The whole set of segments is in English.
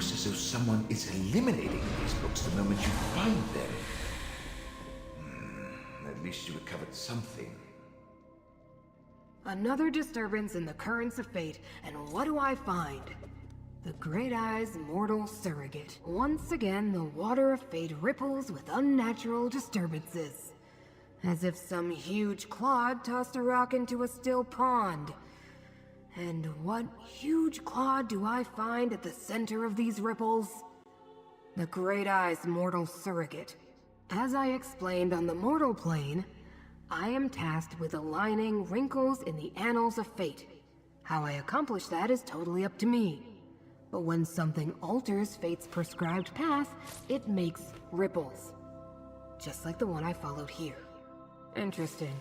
almost as though someone is eliminating these books the moment you find them. At least you recovered something. Another disturbance in the currents of fate, and what do I find? The Great Eye's mortal surrogate. Once again, the water of fate ripples with unnatural disturbances. As if some huge clod tossed a rock into a still pond. And what huge clod do I find at the center of these ripples? The Great Eye's mortal surrogate. As I explained on the mortal plane, I am tasked with aligning wrinkles in the annals of fate. How I accomplish that is totally up to me. But when something alters fate's prescribed path, it makes ripples. Just like the one I followed here. Interesting.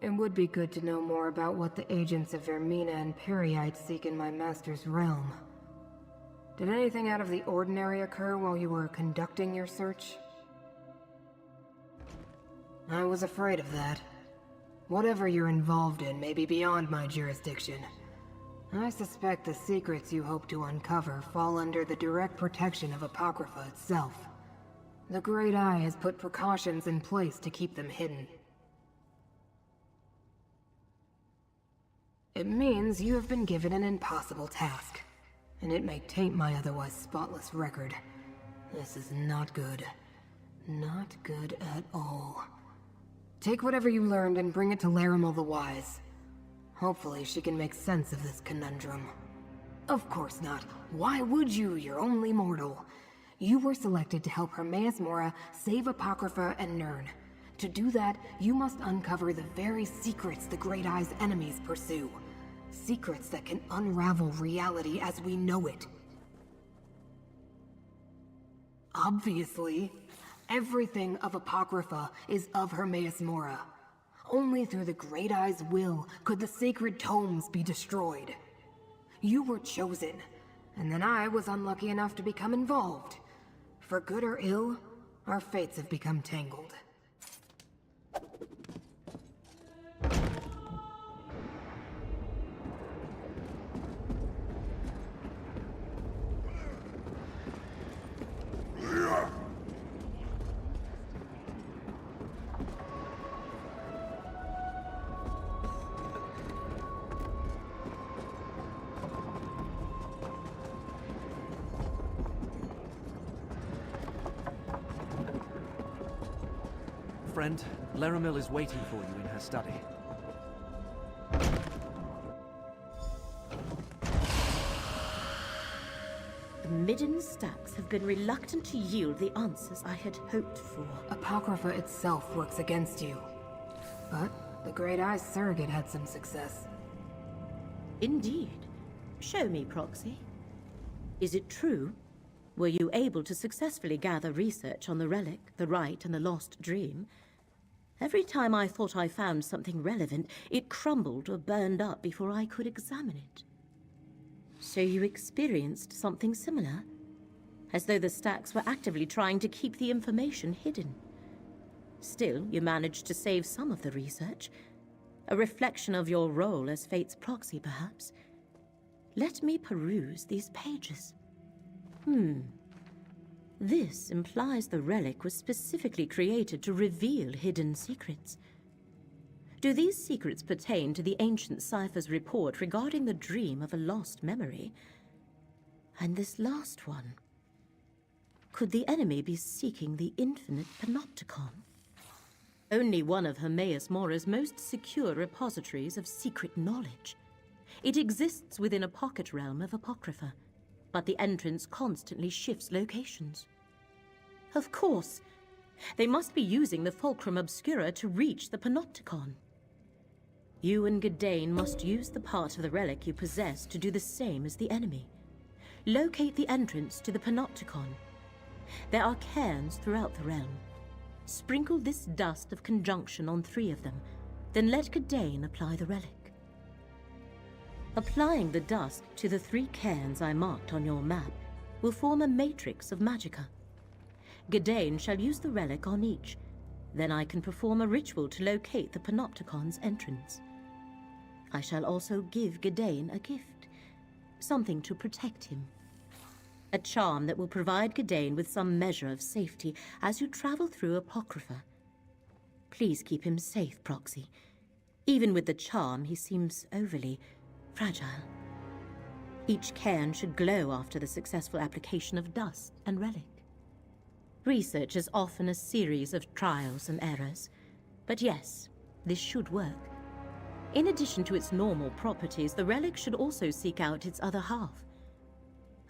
It would be good to know more about what the agents of Vermina and Peryite seek in my master's realm. Did anything out of the ordinary occur while you were conducting your search? I was afraid of that. Whatever you're involved in may be beyond my jurisdiction. I suspect the secrets you hope to uncover fall under the direct protection of Apocrypha itself. The Great Eye has put precautions in place to keep them hidden. It means you have been given an impossible task, and it may taint my otherwise spotless record. This is not good. Not good at all. Take whatever you learned and bring it to Larimel the Wise. Hopefully she can make sense of this conundrum. Of course not. Why would you? You're only mortal. You were selected to help Hermaeus Mora save Apocrypha and Nirn. To do that, you must uncover the very secrets the Great Eye's enemies pursue. Secrets that can unravel reality as we know it. Obviously, everything of Apocrypha is of Hermaeus Mora. Only through the Great Eye's will could the sacred tomes be destroyed. You were chosen, and then I was unlucky enough to become involved. For good or ill, our fates have become tangled. Friend, Larimel is waiting for you in her study. The Midden Stacks have been reluctant to yield the answers I had hoped for. Apocrypha itself works against you. But the Great Eye's surrogate had some success. Indeed. Show me, Proxy. Is it true? Were you able to successfully gather research on the relic, the rite, and the lost dream? Every time I thought I found something relevant, it crumbled or burned up before I could examine it. So you experienced something similar? As though the Stacks were actively trying to keep the information hidden. Still, you managed to save some of the research. A reflection of your role as Fate's proxy, perhaps. Let me peruse these pages. This implies the relic was specifically created to reveal hidden secrets. Do these secrets pertain to the ancient Cipher's report regarding the dream of a lost memory? And this last one? Could the enemy be seeking the infinite Panopticon? Only one of Hermaeus Mora's most secure repositories of secret knowledge. It exists within a pocket realm of Apocrypha, but the entrance constantly shifts locations. Of course! They must be using the Fulcrum Obscura to reach the Panopticon. You and Gadain must use the part of the relic you possess to do the same as the enemy. Locate the entrance to the Panopticon. There are cairns throughout the realm. Sprinkle this dust of conjunction on 3 of them, then let Gadain apply the relic. Applying the dust to the 3 cairns I marked on your map will form a matrix of magicka. Gadain shall use the relic on each. Then I can perform a ritual to locate the Panopticon's entrance. I shall also give Gadain a gift, something to protect him. A charm that will provide Gadain with some measure of safety as you travel through Apocrypha. Please keep him safe, Proxy. Even with the charm, he seems overly fragile. Each cairn should glow after the successful application of dust and relic. Research is often a series of trials and errors. But yes, this should work. In addition to its normal properties, the relic should also seek out its other half.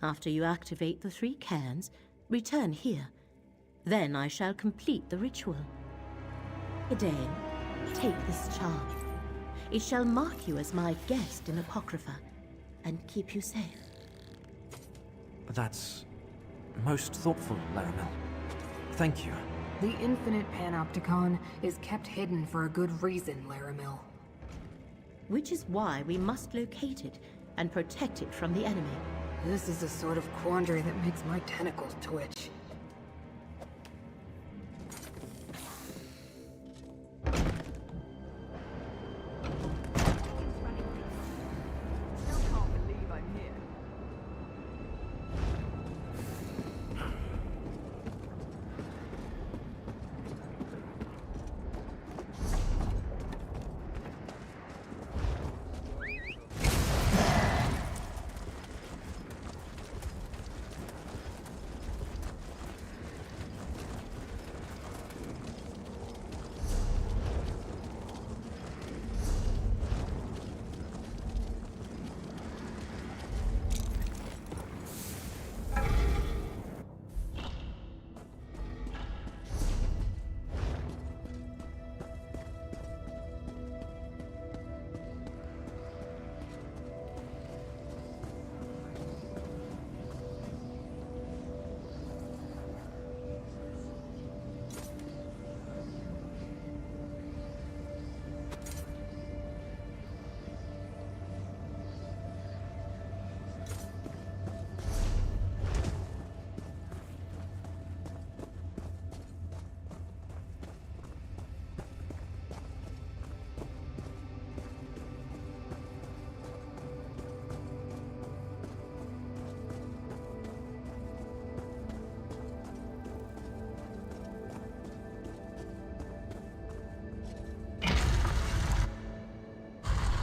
After you activate the 3 cairns, return here. Then I shall complete the ritual. Gadain, take this charm. It shall mark you as my guest in Apocrypha, and keep you safe. That's most thoughtful, Laramil. Thank you. The infinite panopticon is kept hidden for a good reason, Laramil. Which is why we must locate it and protect it from the enemy. This is the sort of quandary that makes my tentacles twitch.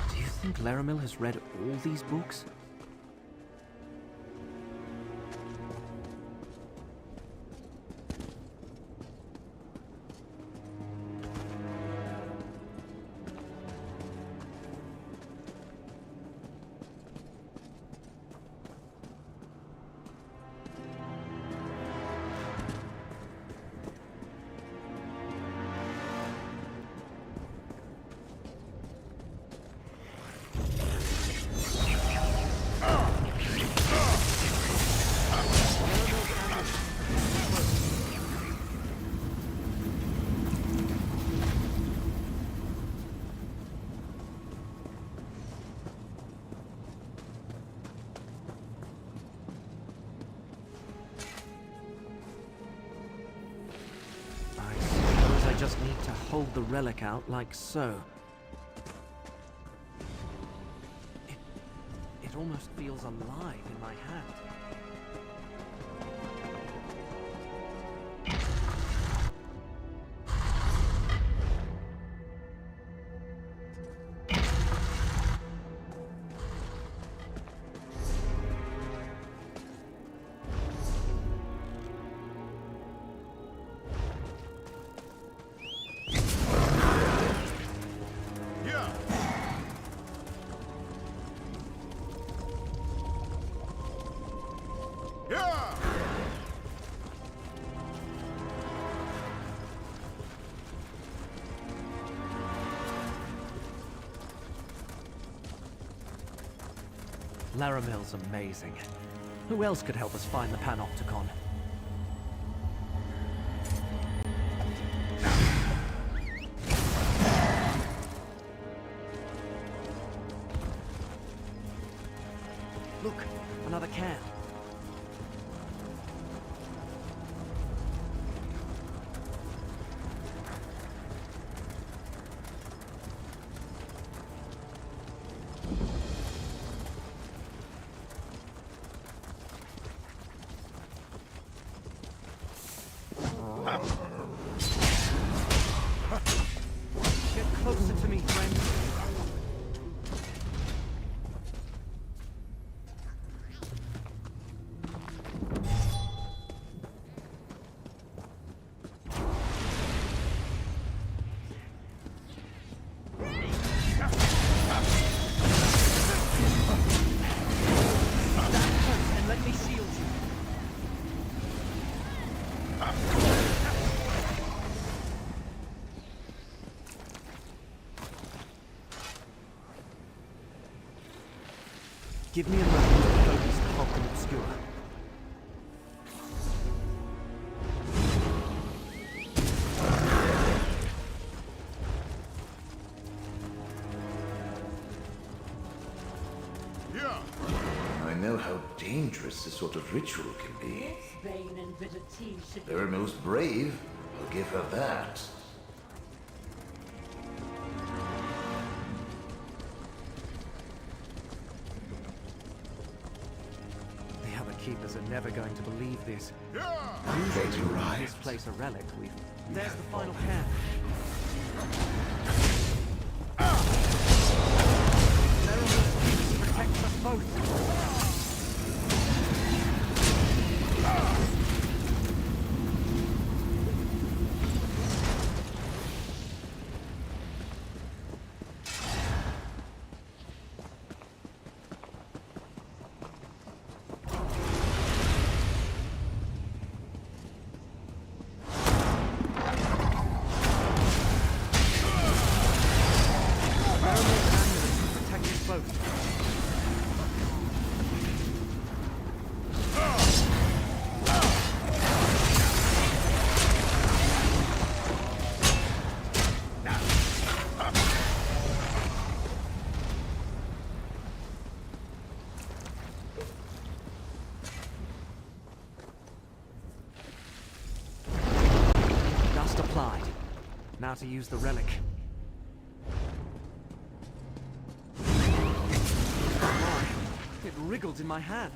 Do you think Laramil has read all these books? Just need to hold the relic out like so. It almost feels alive in my hand. Laramil's amazing. Who else could help us find the Panopticon? Look, another can. Give me a moment to focus the Fulcrum Obscura. I know how dangerous this sort of ritual can be. Laramil's brave. I'll give her that. The other keepers are never going to believe this. They Usually when we arrived. misplace a relic, there's the final can. Laramil's protects us both. Dust applied. Now to use the relic. Oh my, it wriggled in my hand.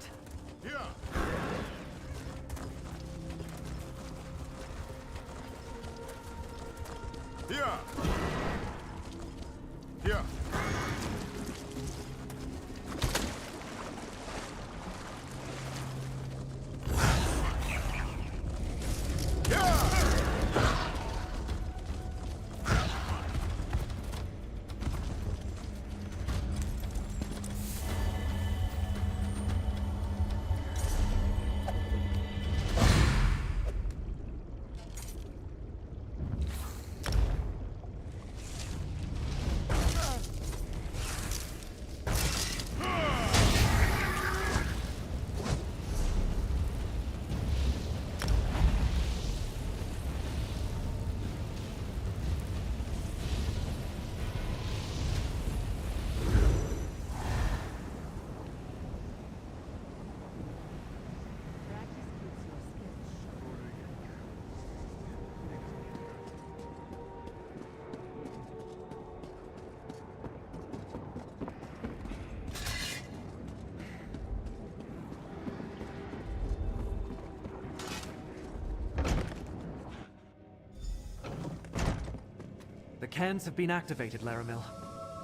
The cans have been activated, Laramil.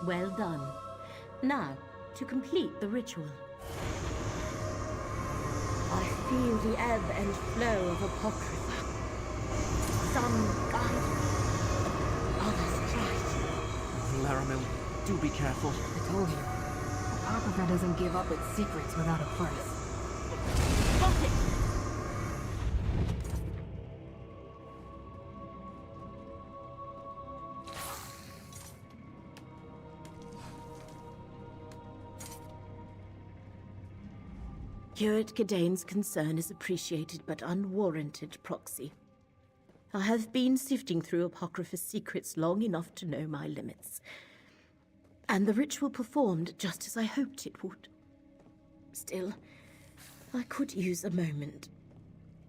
Well done. Now, to complete the ritual. I feel the ebb and flow of Apocrypha. Some guide, others trite. Laramil, do be careful. I told you. Apocrypha doesn't give up its secrets without a price. Got it! Curate Gidane's concern is appreciated but unwarranted, Proxy. I have been sifting through Apocrypha's secrets long enough to know my limits. And the ritual performed just as I hoped it would. Still, I could use a moment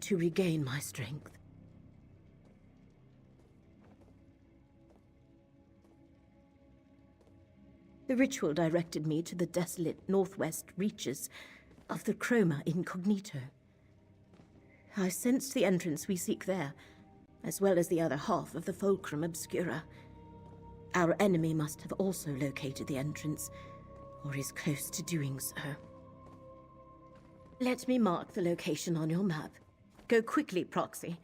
to regain my strength. The ritual directed me to the desolate northwest reaches of the Chroma Incognito. I sensed the entrance we seek there, as well as the other half of the Fulcrum Obscura. Our enemy must have also located the entrance, or is close to doing so. Let me mark the location on your map. Go quickly, Proxy.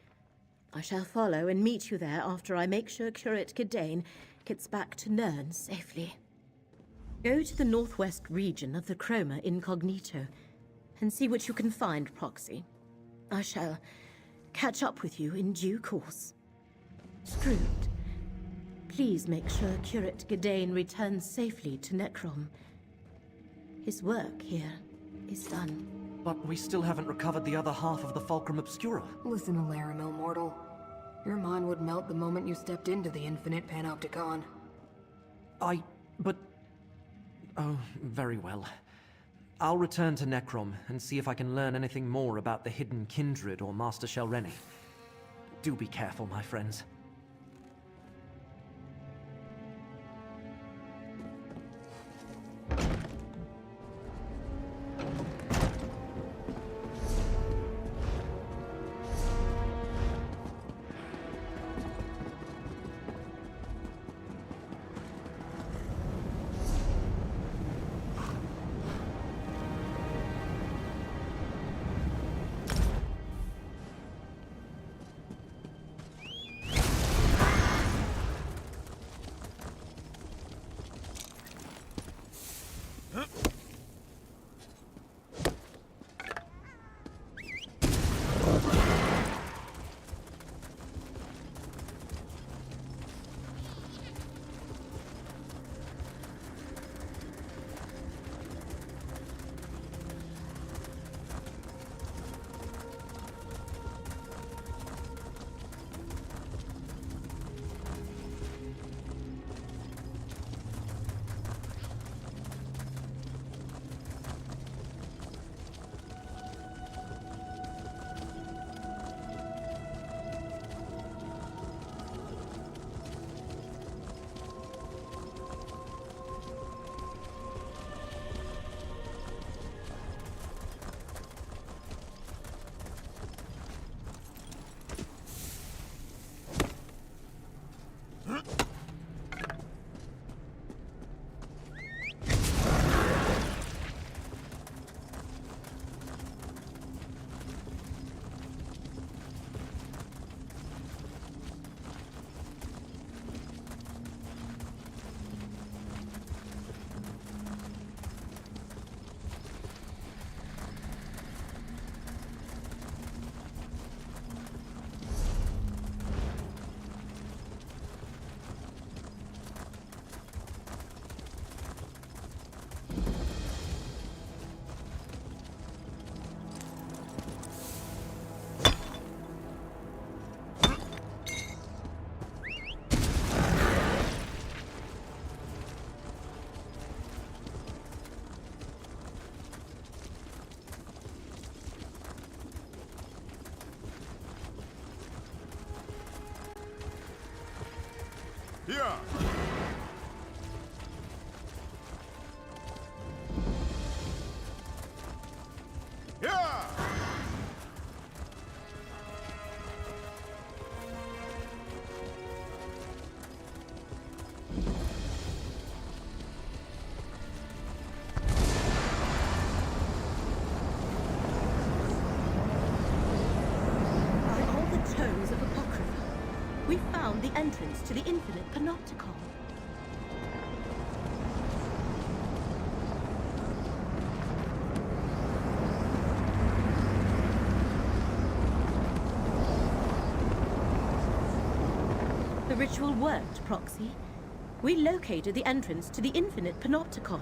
I shall follow and meet you there after I make sure Curate Gidane gets back to Nirn safely. Go to the northwest region of the Chroma Incognito and see what you can find, Proxy. I shall catch up with you in due course. Strood, please make sure Curate Gidane returns safely to Necrom. His work here is done. But we still haven't recovered the other half of the Fulcrum Obscura. Listen to Laramil, mortal. Your mind would melt the moment you stepped into the Infinite Panopticon. But... Oh, very well. I'll return to Necrom and see if I can learn anything more about the Hidden Kindred or Master Shelreni. Do be careful, my friends. Yeah. Yeah. By all the tomes of Apocrypha, we found the entrance to the Infinite Panopticon. The ritual worked, Proxy. We located the entrance to the Infinite Panopticon.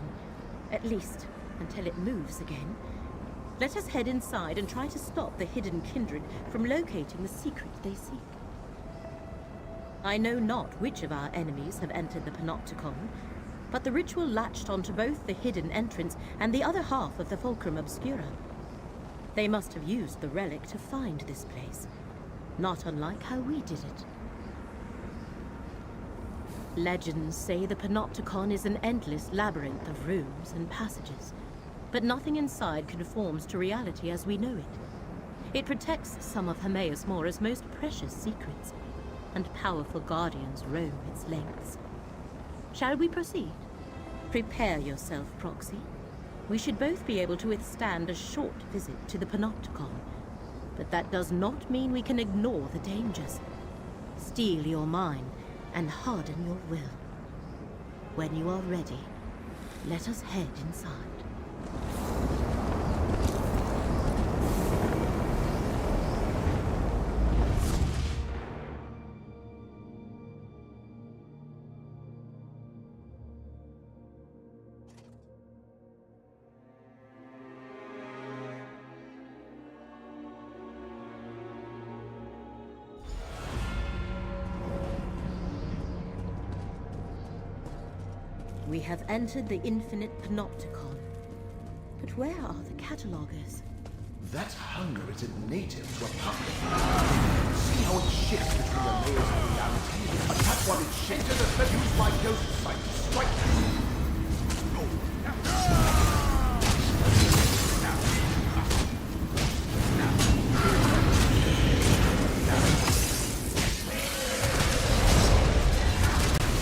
At least, until it moves again. Let us head inside and try to stop the Hidden Kindred from locating the secret they seek. I know not which of our enemies have entered the Panopticon, but the ritual latched onto both the hidden entrance and the other half of the Fulcrum Obscura. They must have used the relic to find this place, not unlike how we did it. Legends say the Panopticon is an endless labyrinth of rooms and passages, but nothing inside conforms to reality as we know it. It protects some of Hermaeus Mora's most precious secrets, and powerful guardians roam its lengths. Shall we proceed? Prepare yourself, Proxy. We should both be able to withstand a short visit to the Panopticon, but that does not mean we can ignore the dangers. Steel your mind and harden your will. When you are ready, let us head inside. We have entered the infinite panopticon. But where are the catalogers? That hunger is native to a public. See how it shifts between the layers of reality? Attack while it shifts. Use my ghost sight to strike them.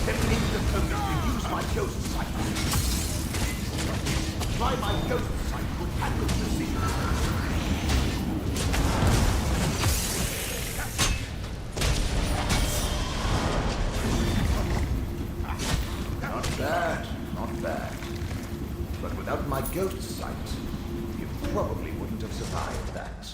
Step into the cone to use my ghost sight. Apply my ghost sight to attack with precision. Not bad. But without my ghost sight, you probably wouldn't have survived that.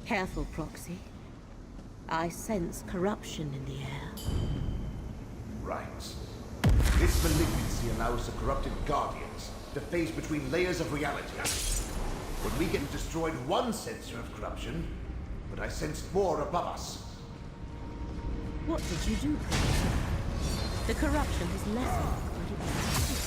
Careful, Proxy. I sense corruption in the air. Right. This malignancy allows the corrupted Guardians to phase between layers of reality. When we get destroyed one sensor of corruption, but I sensed more above us. What did you do, Proxy? The corruption has lessened, but it persists.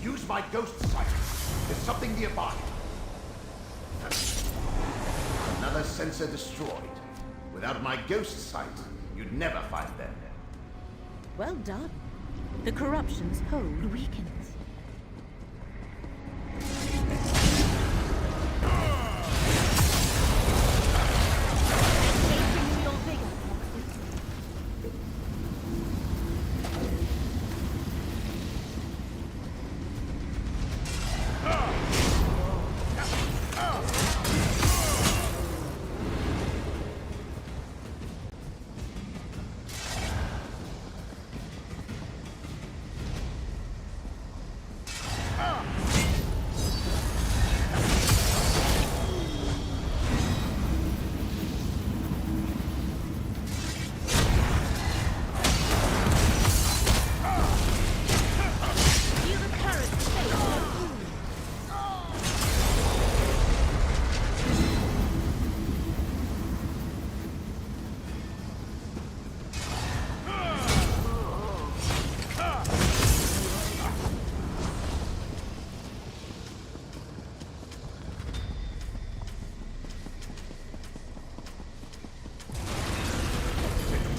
Use my ghost sight. There's something nearby. Another sensor destroyed. Without my ghost sight, you'd never find them. Well done. The corruption's hold weakens. Taking your vigor, Proxy.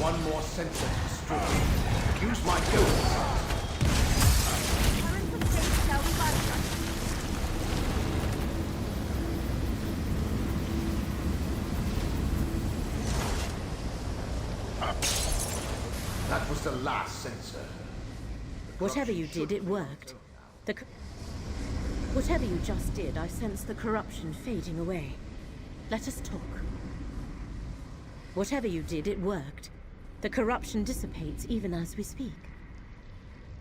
One more sensor to destroy. Use my ghost sight. That was the last sensor. Whatever you did, it worked. Whatever you just did, I sense the corruption fading away. Let us talk. Whatever you did, it worked. The corruption dissipates even as we speak.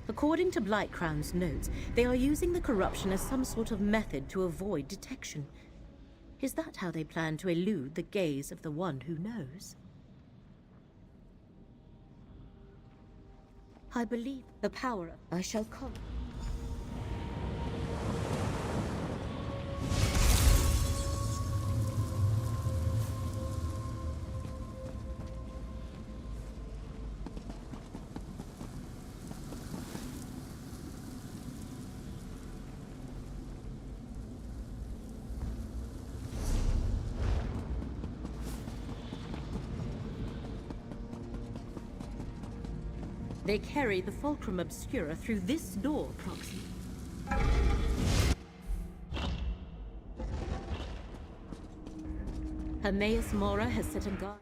According to Blightcrown's notes, they are using the corruption as some sort of method to avoid detection. Is that how they plan to elude the gaze of the one who knows? I believe the power I shall call. They carry the Fulcrum Obscura through this door, Proxy. Hermaeus Mora has set a guard.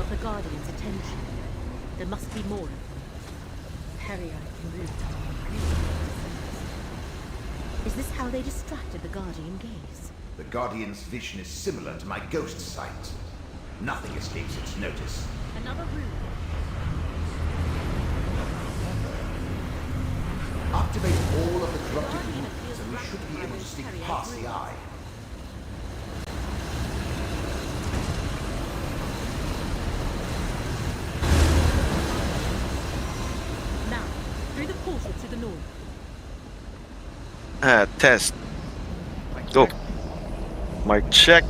The Guardian's attention. There must be more of them. Harry, I can move down. Is this how they distracted the Guardian gaze? The Guardian's vision is similar to my ghost sight. Nothing escapes its notice. Another room. Activate all of the corrupted runes and we should be able to sneak past the eye. Now, through the portal to the north. Test. Go. Mic check.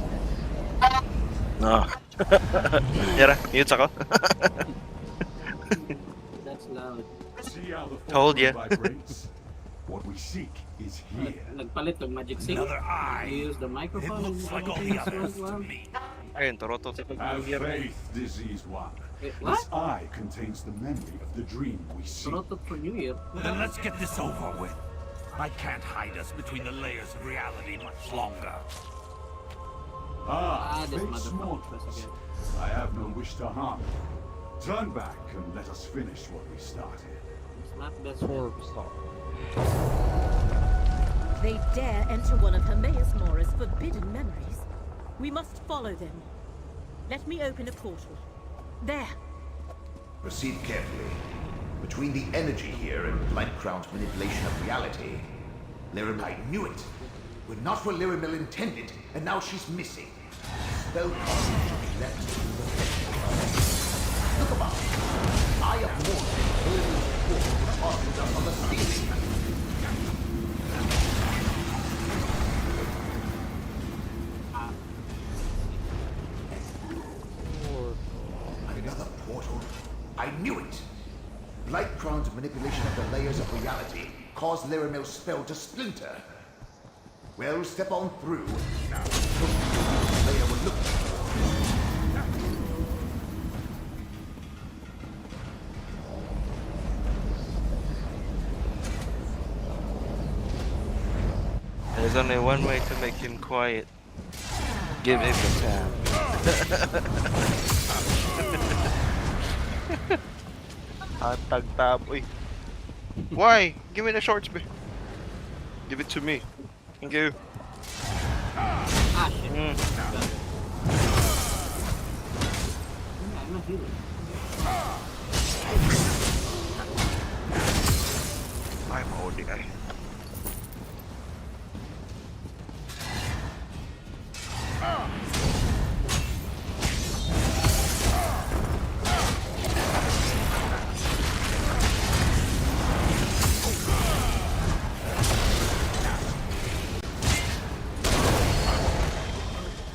Tara, mute ako. That's loud. See how the Told fulcrum ya. vibrates? What we seek is here. Nagpalit ng magic sync. Another eye. You use the microphone. It looks like all the others to me. Ayun, Toroto. Have faith, diseased one. Wait, This what? eye contains the memory of the dream we seek. Trotot for New Year. Then let's get this over with. I can't hide us between the layers of reality much longer. Ah, this fate's motherfucker mortals. again. I have no wish to harm you. Turn back and let us finish what we started. It's not best friend. They dare enter one of Hermaeus Mora's forbidden memories. We must follow them. Let me open a portal. There. Proceed carefully. Between the energy here and Blightcrown's manipulation of reality, Lyramil, I knew it. We're not where Lyramil intended, and now she's missing. Spell casting should be left to the festival. Look about. Eye of Mora, Lyramil's portal was fastened up on the ceiling. Another portal. I knew it. Blightcrown's manipulation of the layers of reality caused Lyramil's spell to splinter. Well, step on through. Now, look at the layer we're looking for. There's only one way to make him quiet. Give him the time. Hatag taboy. Why? Give me the shorts, be. Give it to me. Thank you. Ah, shit. Mm. I'm not healing. I'm ODI.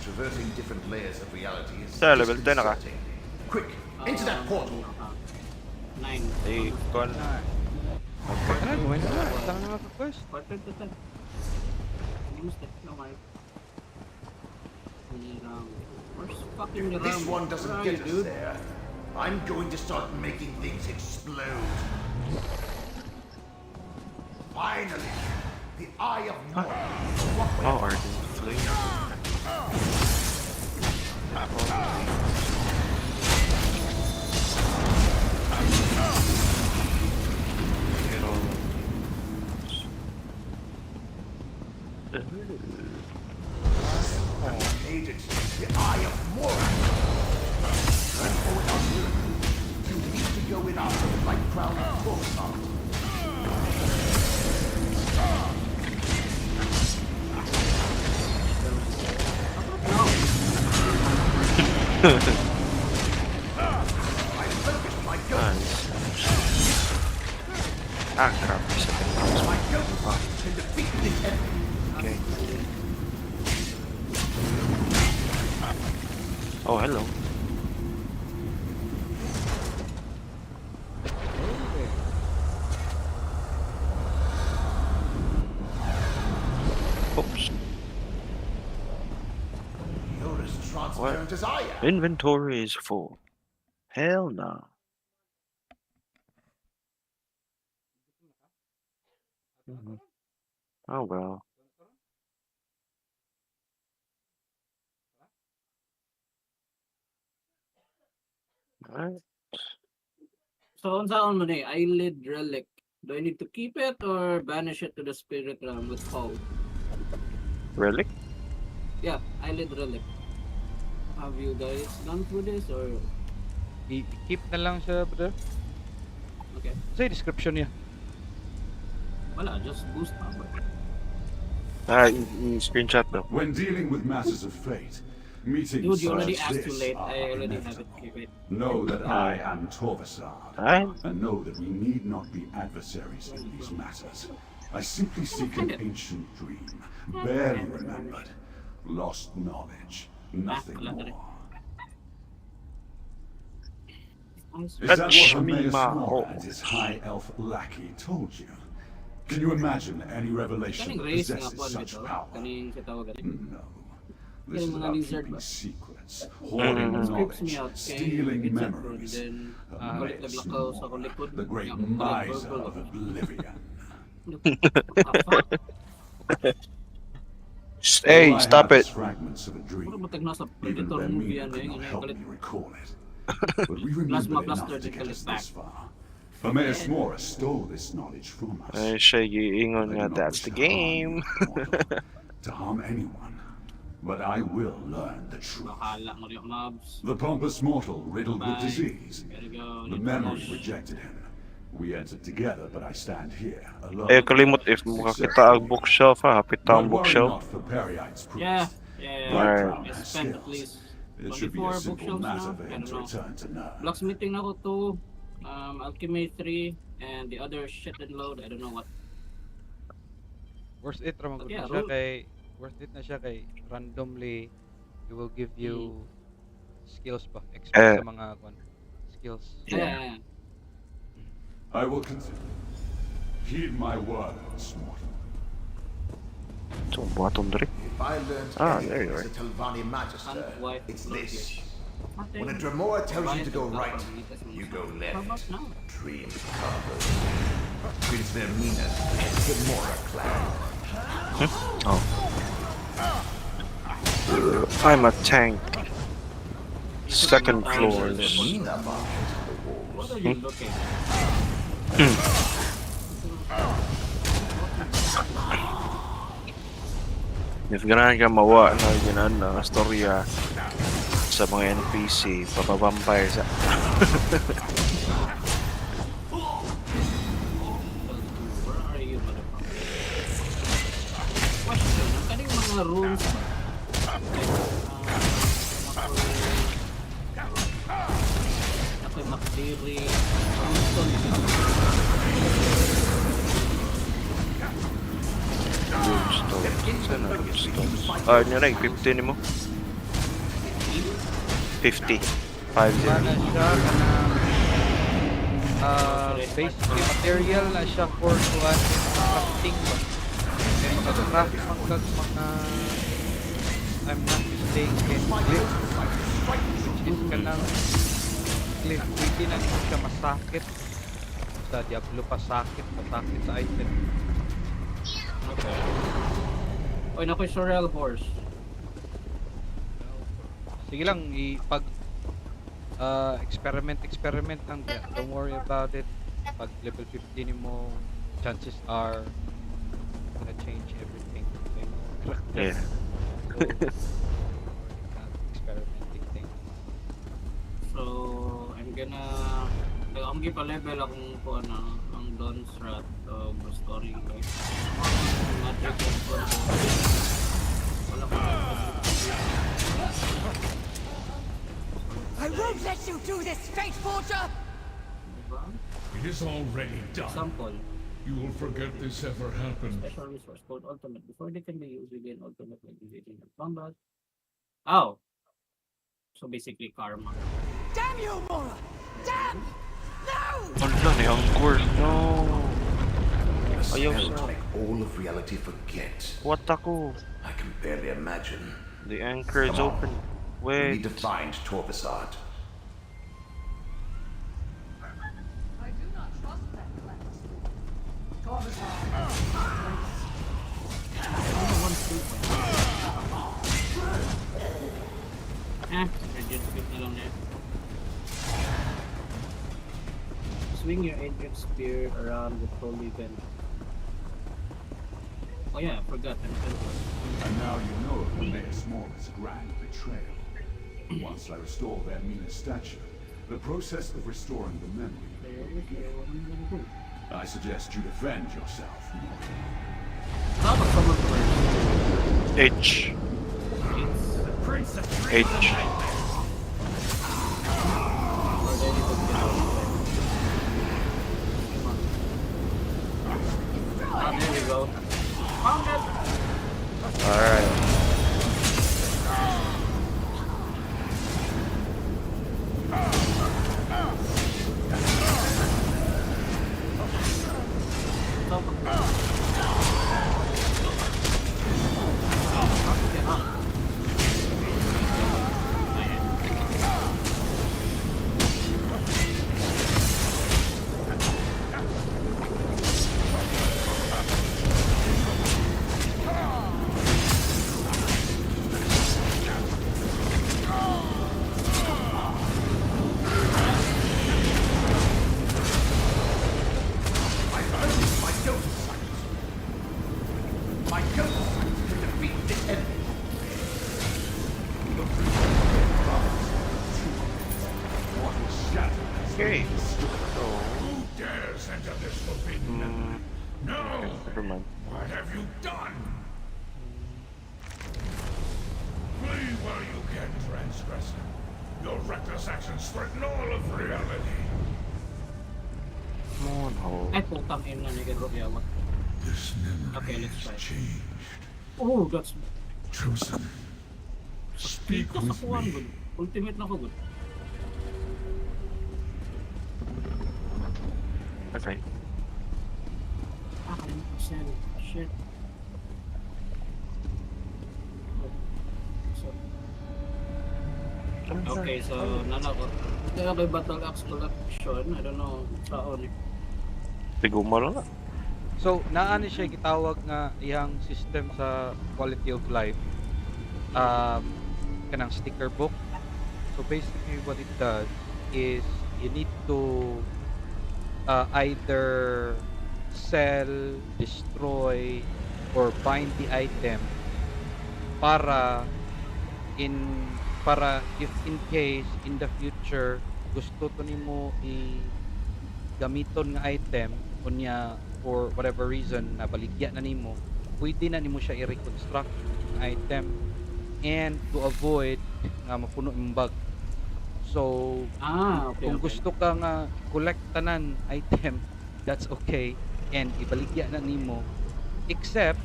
Traversing different layers of reality is Sir, level 10 na ka. disconcerting. Quick, into that portal. 9. Hey, con. Quarter to 10. Use that. No, I. Where's fucking If this Ram? one Where doesn't are get you, us dude? there, I'm going to start making things explode. Finally, the Eye of Mora. Oh, Arden. Flame. Agent, the Eye of Mora. Turn forward our go in after it like crown Coruscant. I focused my ghost. Ah, crap. Isa din. My ghost can defeat this enemy. Okay. Oh, hello. Oops. You're as transparent as I am. Inventory is full. Hell no. Mhm. Oh well. Alright. So, ang saan mo na eyelid relic. Do I need to keep it or banish it to the spirit realm with Paul? Relic? Yeah, eyelid relic. Have you guys gone through this or I-keep na lang siya, brother. okay? Sa description niya. Wala, just boost power. Screenshot though. When dealing with matters of fate, meetings Dude, you such already as asked too this late. are I already have it. inevitable. Okay, wait. Know that I am Torvasad, Alright. and know that we need not be adversaries in these matters. I simply seek an ancient dream, barely remembered, lost knowledge, nothing more. Is that what Fetch me Hermaeus my Mora hole. and his high elf lackey told you? Can you imagine any revelation Kaning that race nga possesses po such nito. power? Kaning sa tawag galing. No. This is Yung mga about lizard keeping ba? secrets, hoarding Creeps me knowledge, out. Kay stealing Pizza Bro, memories. then kulit Hermaeus naglakaw sa Mora, likod. the great Yung kulit miser purple. of oblivion. Hey, All I stop have it. is fragments of a Puro dream. matag nasa Even Predator movie Vermina yan could eh. not Yung help kulit. me recall it. But we Plasma remember enough blaster to din get kalit us back. this far. Hermaeus Mora stole this knowledge from us. Ay, siya I giingon do nga, not that's wish the to harm game. you, mortal, to harm anyone. But I will learn the truth. Bakala mo yung mobs. The pompous mortal riddled with Bye. disease. Gotta go. The Need to memory rush. rejected him. We entered together, but I stand here alone. Eh, kalimot if makakita ang bookshelf ha. Hapit ta ang But worry bookshelf. not for Periite's proof. Yeah. My Alright. crown I has spent at skills. least It should be a 24 simple bookshelves matter now. for I him don't to know. return to Nurn. Blacksmithing na ko to. Alchemy 3 and the other shit and load. I don't know what. Worth it ramang But yeah, na siya roll. kay worth it na siya kay randomly it will give you skills pa. XP sa mga skills. Yeah. I will consider. Heed my words, mortal. So, bottom diri. If I learned There you anything are. as a Telvanni Magister, Hunt wife it's blood this. fish. When a Dremora tells you to go right, Pagkakalitas mo you sa- go How left. about now? Dream covered. Prince Vermina and Dremora clan. Oh. I'm a tank. Second floors. Vermina barges the walls. What are you looking at? If ganahan ka mawa na ginan na storya sa mga NPC, papavampire sa... Where are you, motherfucker? Question, ang kaning mga runes ba? Ako'y Makdiri, Houston, Moonstone. Saan ang moonstone? Ah, nyo na, 50 ni mo. 50. 50. Mana siya kana base material na siya for kuan crafting ba. Kaya mag-craft man kag mga I'm not mistaken glyph. Which is kanang glyph pwede na nimo siya masakit. Sa Diablo pa sakit sa item. Okay. Oy, nako'y Sorrel Horse. Sige lang, pag experiment lang yan. Don't worry about it. Pag level 50 mo, chances are gonna change everything. Yeah. So, experimenting thing. So, I'm gonna Ang gipa-level akong kuha na ang Dawn's Wrath story guys. Matrix of wala ko. I won't let you do this, Fate Forger! Diba? It is already done. Example, You will forget this ever happened. special resource called Ultimate. Before they can be used, you gain Ultimate when engaging in combat. Oh! So basically karma. Damn you, Mora! Damn! No! Wala na yung course. No. A Ayaw spell sa... to make all of reality forget. What ako? I can barely imagine. The anchor is Come on. open. We Wait. need to find Torvasad. Radiant speed na lang niya. Swing your Ancient Spear around the Holy Vent. Oh yeah, I forgot. And now you know of Linnaeus Mora's grand betrayal. Once I restore their meaner stature, the process of restoring the memory will begin. I suggest you defend yourself. How about someone first? H. H. Ah, there we go. Found it! Alright. My ghost can defeat the enemy. Okay. Who dares enter this forbidden land? No! Never mind. What have you done? Flee while you can, transgressor. Your reckless actions threaten all of reality. Come on, Ay, putang ina ni Gedro Yawa. This memory Okay, let's try. is changed. Oh, that's... Chosen. Speak Ito sa with kuwan, me. good. Ultimate na ko, good. Okay. Ah, kalimutan. Shit. So, okay, so nana ko. Kaya kay Battle Axe Collection, I don't know, saan eh. Tiguma lang na. So, naani siya gitawag nga iyang system sa quality of life. Kanang sticker book. So basically what it does is you need to either sell, destroy, or bind the item para if in case in the future gusto to nimo gamiton nga item kunya for whatever reason na baligya na nimo, pwede na nimo siya i-reconstruct ang item and to avoid nga mapuno imong bag. So Okay, kung okay. gusto ka nga collect tanan item, that's okay and ibaligya na nimo, except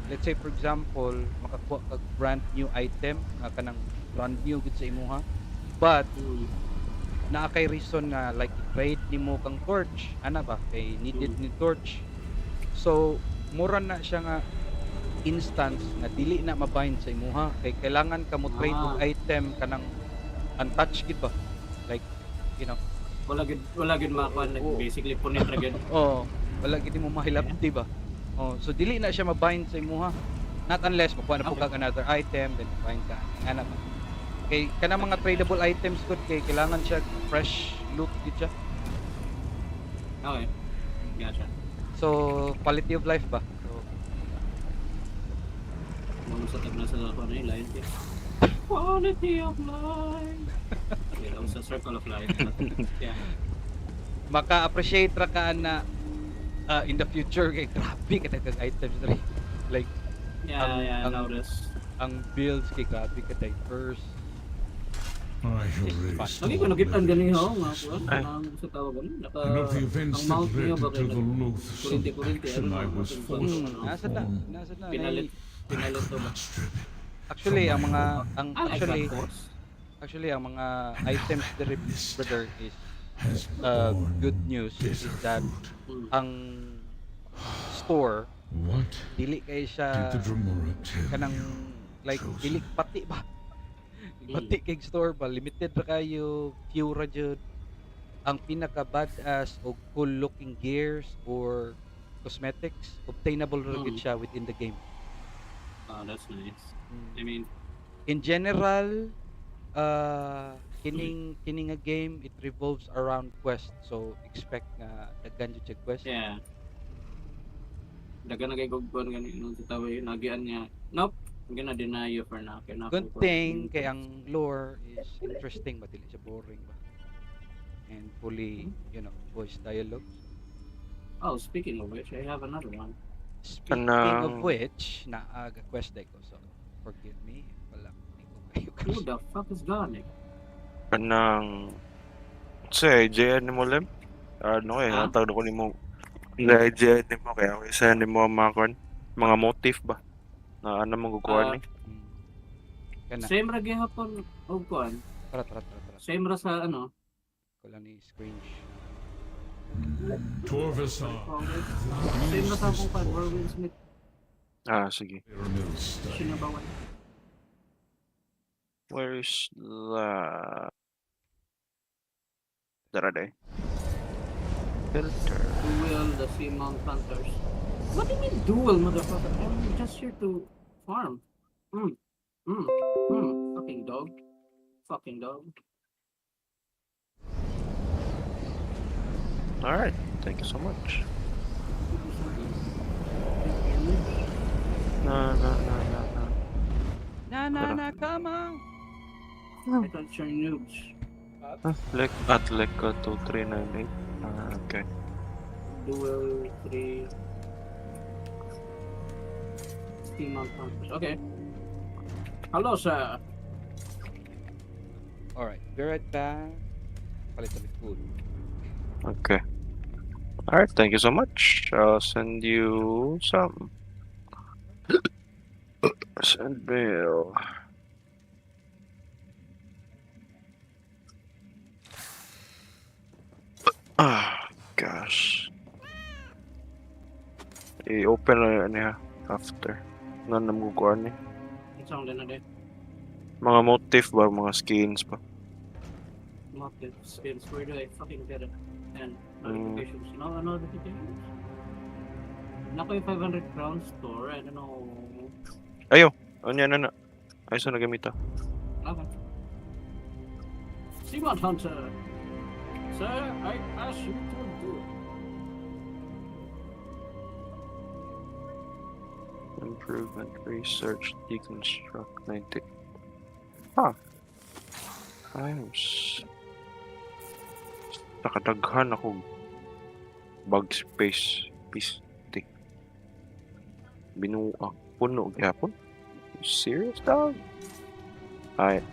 let's say for example makakuha ka brand new item nga kanang brand new gud sa imuha, but naa kay reason nga like trade nimo kang torch ana ba kay needed ni torch, so mura na siya nga instance nga dili na mabind sa imuha kay kailangan ka mo trade og item kanang untouched gid ba, like you know Wala gid makakuan, like, basically punit ra gid. oh wala gid mo mahilabti ba, oh so dili na siya mabind sa imuha, not unless makuha na po Okay. kag another item then bind ka ana ba kay kanang mga tradable items gud kay kailangan siya fresh loot gid siya. Okay. Gotcha. So quality of life ba, so Muna sa tag na sa ako na yung line tip. Quality of life. Okay, that was a circle of life. But, yeah. maka-appreciate ra ka na in the future kay grabe ka kag items dre. Like Yeah, ang yeah, I ang noticed. ang builds kay grabe ka diverse. I have Fun. raised Lagi ko all nagitan gani ho, mga legends, kuwan, ang sa tawag gani, naka and of the events ang that mount niyo led ba to kay the loathsome kurinti-kurinti, action ano, I was ano, forced to Nasa na pinalit pinalit to ba? strip it. Actually ang mga ang I like actually that course. actually ang mga items dre brother is Has good borne news bitter is that fruit. ang store What dili kay did siya the Dremora tell kanang you? like Chosen? dili pati ba pati kay store ba limited ra kayo few ra jud ang pinaka badass o cool looking gears or cosmetics obtainable ra gid siya within the game. Oh, that's nice. I mean, In general kining nga game it revolves around quest, so expect nga daghan jud siya quest. yeah. Daga na kay gugban gani nung sa tawo yun, nagian niya. Nope, I'm gonna deny you for now. Kaya Good thing kay ang lore is interesting ba dili siya boring ba and fully voice dialogues. Oh, speaking of which, I have another one. Speaking of Kanang- which, naaga quest day ko, so forgive me. Wala, hindi ko kayo Who kasi. the fuck is Garnic? Kanang sa IGN ni mo lem. Ano kaya Ha? natawag ko ni mo. Sa IGN ni mo kaya isa ni mo ang mga motif ba na ano mong kukuha ni. Hmm. Kana, Same ra gihapon og kuan. tara. Same ra sa ano. Ko lang ni screenshot. Torvasar, Same ra sa akong kuan, Warwind Smith. Sige. Pyramid study. Sinabawan. Where's the Daraday? Filter. Duel the Sea Mount Hunters. What do you mean duel, motherfucker? I'm just here to farm. Fucking dog. Fucking dog. Alright, thank you so much. No. Na, come on! I thought you're noobs. Atleka 2398. Okay. Duel 3. Sea Mount Hunters. Okay. Hello, sir. Alright, be right back. Palit kami food. Okay. Alright, thank you so much. I'll send you some. Send bill. Gosh. I-open na niya after. Nga namukuha ni. Ang sound na din. Mga motif ba? Mga skins ba? Motive skills. Where do I fucking get it? And notifications. No notifications? Nako yung 500 crown store. I don't know. Ano yan na? Ayos na nagamit ah. Okay. Sea Mount Hunter. Sir, I ask you to do it. Improvement, research, deconstruct, 90. Ayos. Nakadaghan ako. Bug space. Pistik. Binuak. Puno gyapon. You serious, dog? Alright.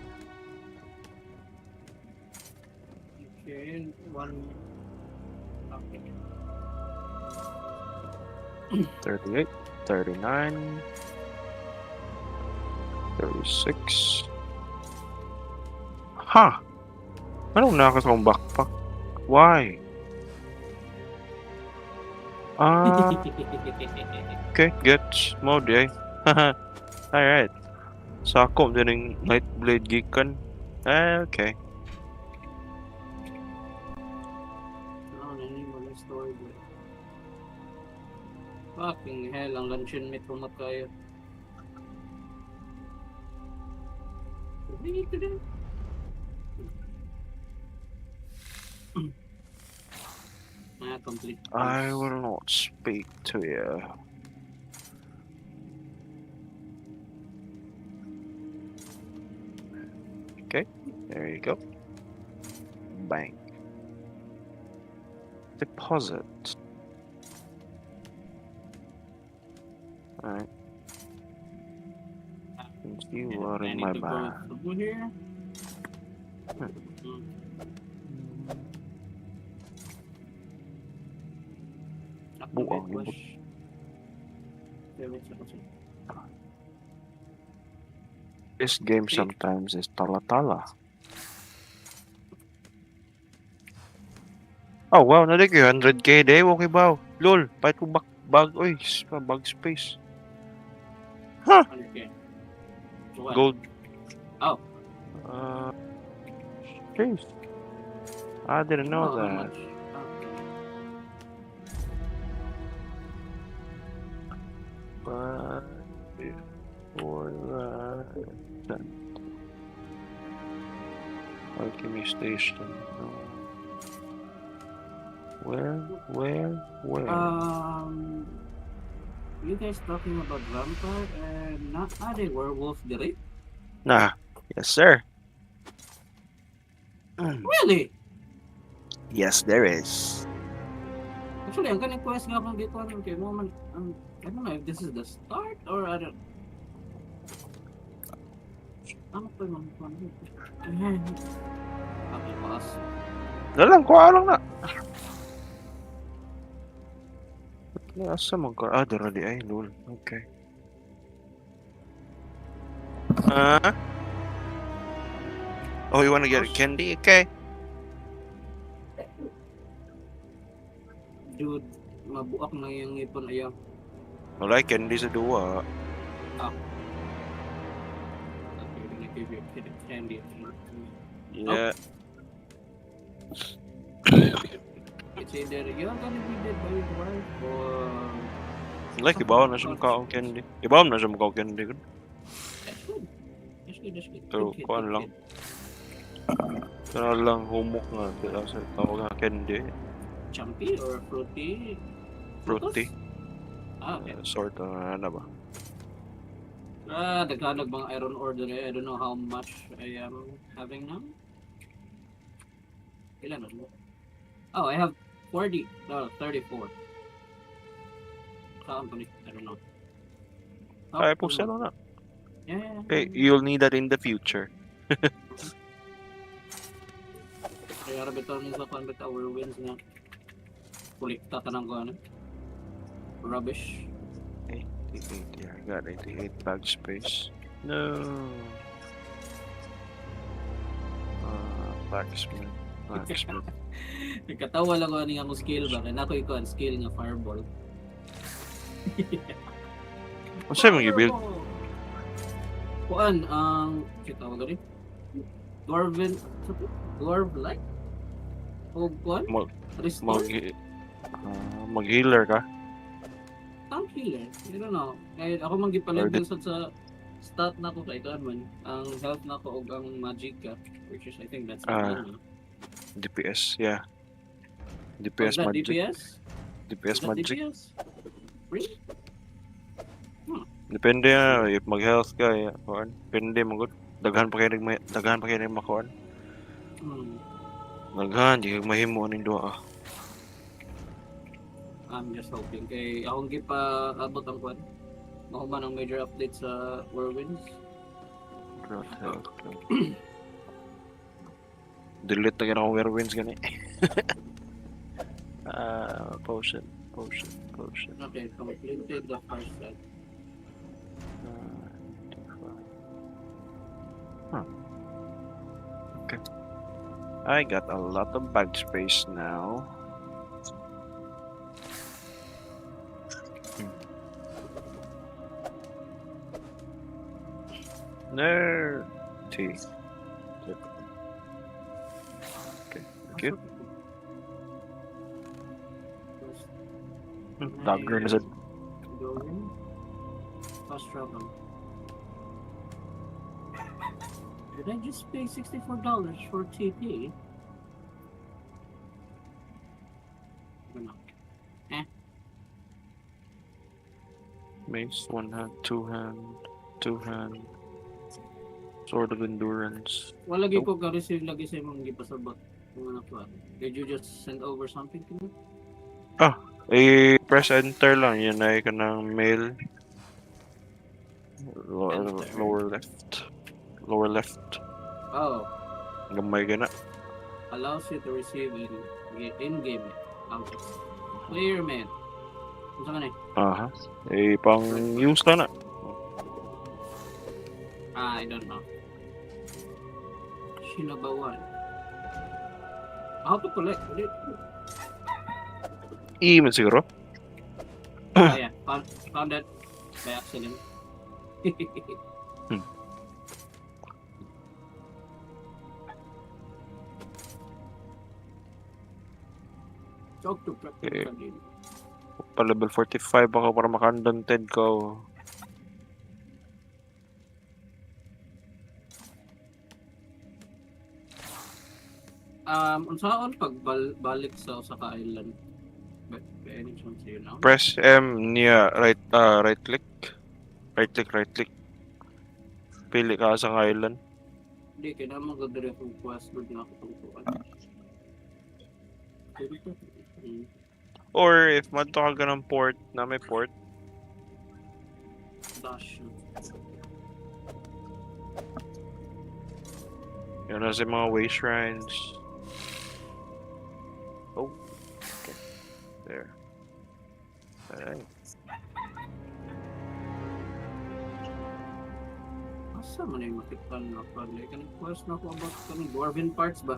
Okay, one. Okay. 38, 39, 36. Anong nakas akong backpack? Why? Okay, gets mode eh. Alright. Sako din yung Nightblade gikan. Okay. No, nanimal yung story boy. Fucking hell, ang luncheon meat pumat kayo. Hindi ito din. Complete. I will not speak to you. Okay, there you go. Bang. Deposit. Alright. Let's see what I in need my to go bag. through here. Buang Activate yung push. Okay, wait, second. This game sometimes is tala-tala. Oh wow, nadik 100k day, okay ba? Lol, fight ko bag, oy, bag space. Okay. So what? Gold. Oh. Jeez. I didn't know Oh, how that. much? Okay. But before that, Alchemy Station. No. Where? You guys talking about vampire and not they werewolf, direct? Nah. Yes, sir. Really? Yes, there is. Actually, ang galing quest nga kung dito ano kay moment. I don't know if this is the start or I don't. Ano pa yung mga okay, pass. Dalang, kuha lang na. Asa man ka? Ah, dara di ay, lol. Okay. Oh, you wanna get a candy? Okay. Dude, mabuak na yung ipon ayaw. Wala, candy sa duwa. Okay, we're gonna give you a candy. Yeah. It's either you're gonna be dead by your wife or Like, ibaw na siya mukha akong candy. Ibaw na siya mukha akong candy. that's good. That's good, that's good. So, Good kid, kuhaan good lang. kid. Kaya lang humok nga. Kaya sa tawag nga candy. Chumpy or fruity? Fruity. Ah, okay. Sort of, ano ba? Naghanag bang iron ore dun eh. I don't know how much I am having now. Ilan na mo? Oh, I have 40. No, 34. Sa company. I don't know. Ay, pusa na na. Yeah. Okay, you'll need that in the future. Kaya rabitan sa convict our wins na. Kulikta ka ng ano. Rubbish. 88, yeah, I got 88 bag space. No. Blacksmith. Blacksmith. Nagkatawa lang ko ano yung skill ba? Kaya na ako ikaw ang skill nga fireball. What's that mga build? Kuan, kita mo gani? Dwarf like? O kuan? Restore? Mag-healer ka? Tank healer. I don't know. Kaya ako man gipalit sa stat na ko kay kuan man. Ang health na ko og ang magic ka, which is I think that's DPS, yeah. DPS that magic. DPS? DPS magic. DPS? Really? Depende if mag-health ka, yeah. Kuan. Depende mo gud. Daghan pa kayo makuan. Daghan di mahimo ning duha. I'm just hoping kay akong gipa abot ang kuan. Mao man ang major update sa Whirlwinds. Delete na gina akong Whirlwinds gani. Potion. Okay, completed the first set. Okay. I got a lot of bag space now. No. T. Okay, thank you. Dagger na sa Going. Fast travel. Did I just pay $64 for TP? No. mace, one hand, two hand. Sword of Endurance. Wala lagi ko ka-receive lagi sa imong gipasabot. Kung ano pa. Did you just send over something to me? Press enter lang. Yun ay ka ng mail. Enter. Lower left. Lower left. Oh, Gamay ka na. allows you to receive in-game objects. Clear man. Kung saan ka na Aha. Pang use ka na. I don't know. Shinoba 1. How to collect? Man siguro. Yeah, found it by accident. Talk to Okay. Captain. Pa level 45 ako para maka-undaunted ko. Unsaon pagbalik sa Osaka Island? By any chance you know? Press M niya right click. Right click. Pili ka sa island. Hindi, kailangan mag-dire kung quest doon na katungkuan. Or if madto ka ng port, na may port, Dash. yun na sa mga way shrines. Oh, okay. There. Alright. Asa man yung makita na pa? Like, anong quest na ako about kanang dwarven parts ba?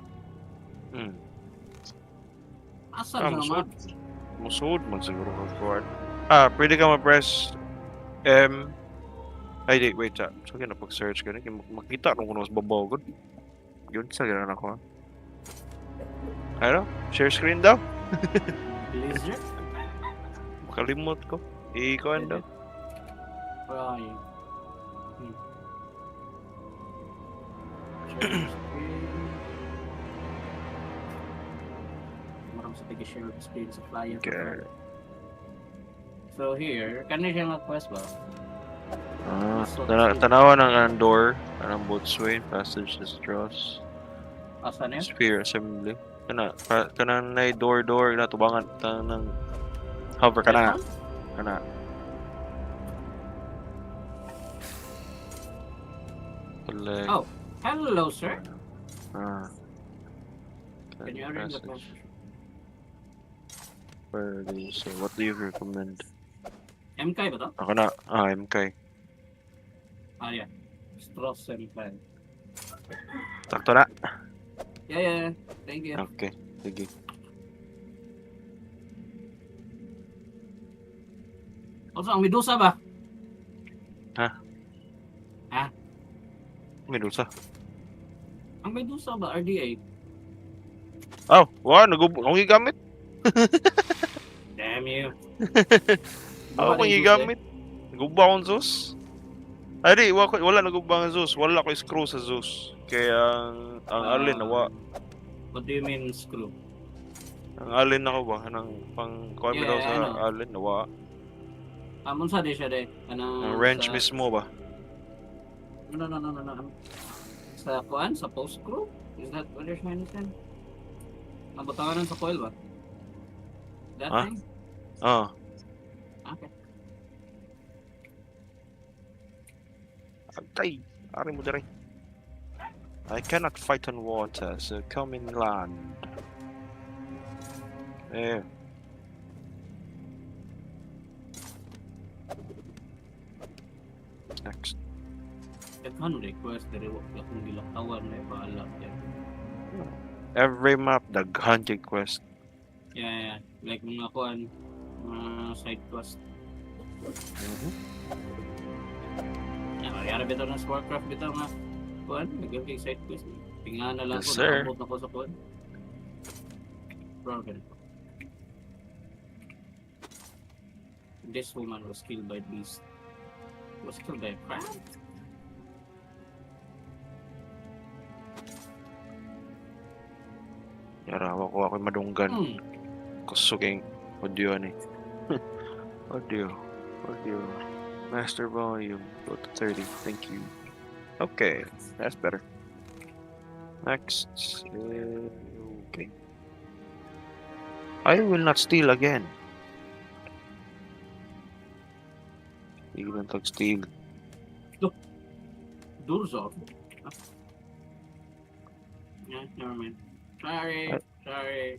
Asa na naman? Musud man siguro ka kuwan. Pwede ka ma-press M. Ay, wait. So, kaya pag-search ka na. Makita kung mas babaw. Good. Yun, sa gano'n ako. Ano? Share screen daw? Blizzard? Makalimot ko. Ikuan daw. Ay. Share screen. Marang sa pag-share screen sa flyer. Okay. So here, kanina siya nga quest ba? Tanawa ng door. Anong boatswain, passage straws. Asa na yun? Sphere assembly. Kanang na door, natubangan. Kanang hover ka na. Kana. Collect. Oh, hello sir. Can you arrange the process? Where do you say? What do you recommend? MK ba to? Ako na. MK. Yeah. Strauss MK. Takto na. Yeah. Thank you. Okay. Sige. Also, ang Medusa ba? Medusa. Ang Medusa ba? RDA? Oh, ang gigamit. Damn you. Ako kung gigamit. Guba akong Zeus. Ay, di, wala nagugba ang Zeus. Wala ko screw sa Zeus. Kaya ang alin nawa. What do you mean screw? Ang alin ako ba? Anong pang kuha daw sa alin nawa. Unsa di siya de? Ang wrench mismo ba? No. Sa kuan? Sa post screw? Is that what you're trying to say? Ang butangan sa coil ba? That thing? Okay. Agtay. Ari mo diri. I cannot fight on water, so come in land. Eh. Next. Ano request na rin wala kong dilaktawan na ipaala. Every map, daghan kay quest. Yeah. Like mga kuan, side quest. Nangyari bitaw ng Warcraft bitaw nga kuan, naging kay side quest. Tingnan na lang Yes, ko, sir. nakabot na ko sa kuan. Broken. This woman was killed by beast. Was killed by a crab? Yarawa ko ako'y madunggan. Kusuging audio ni. Audio. Master volume. Go to 30. Thank you. Okay. That's better. Next. Okay. I will not steal again. Even tag steal. Doors off. Yeah, never mind. Sorry, sorry.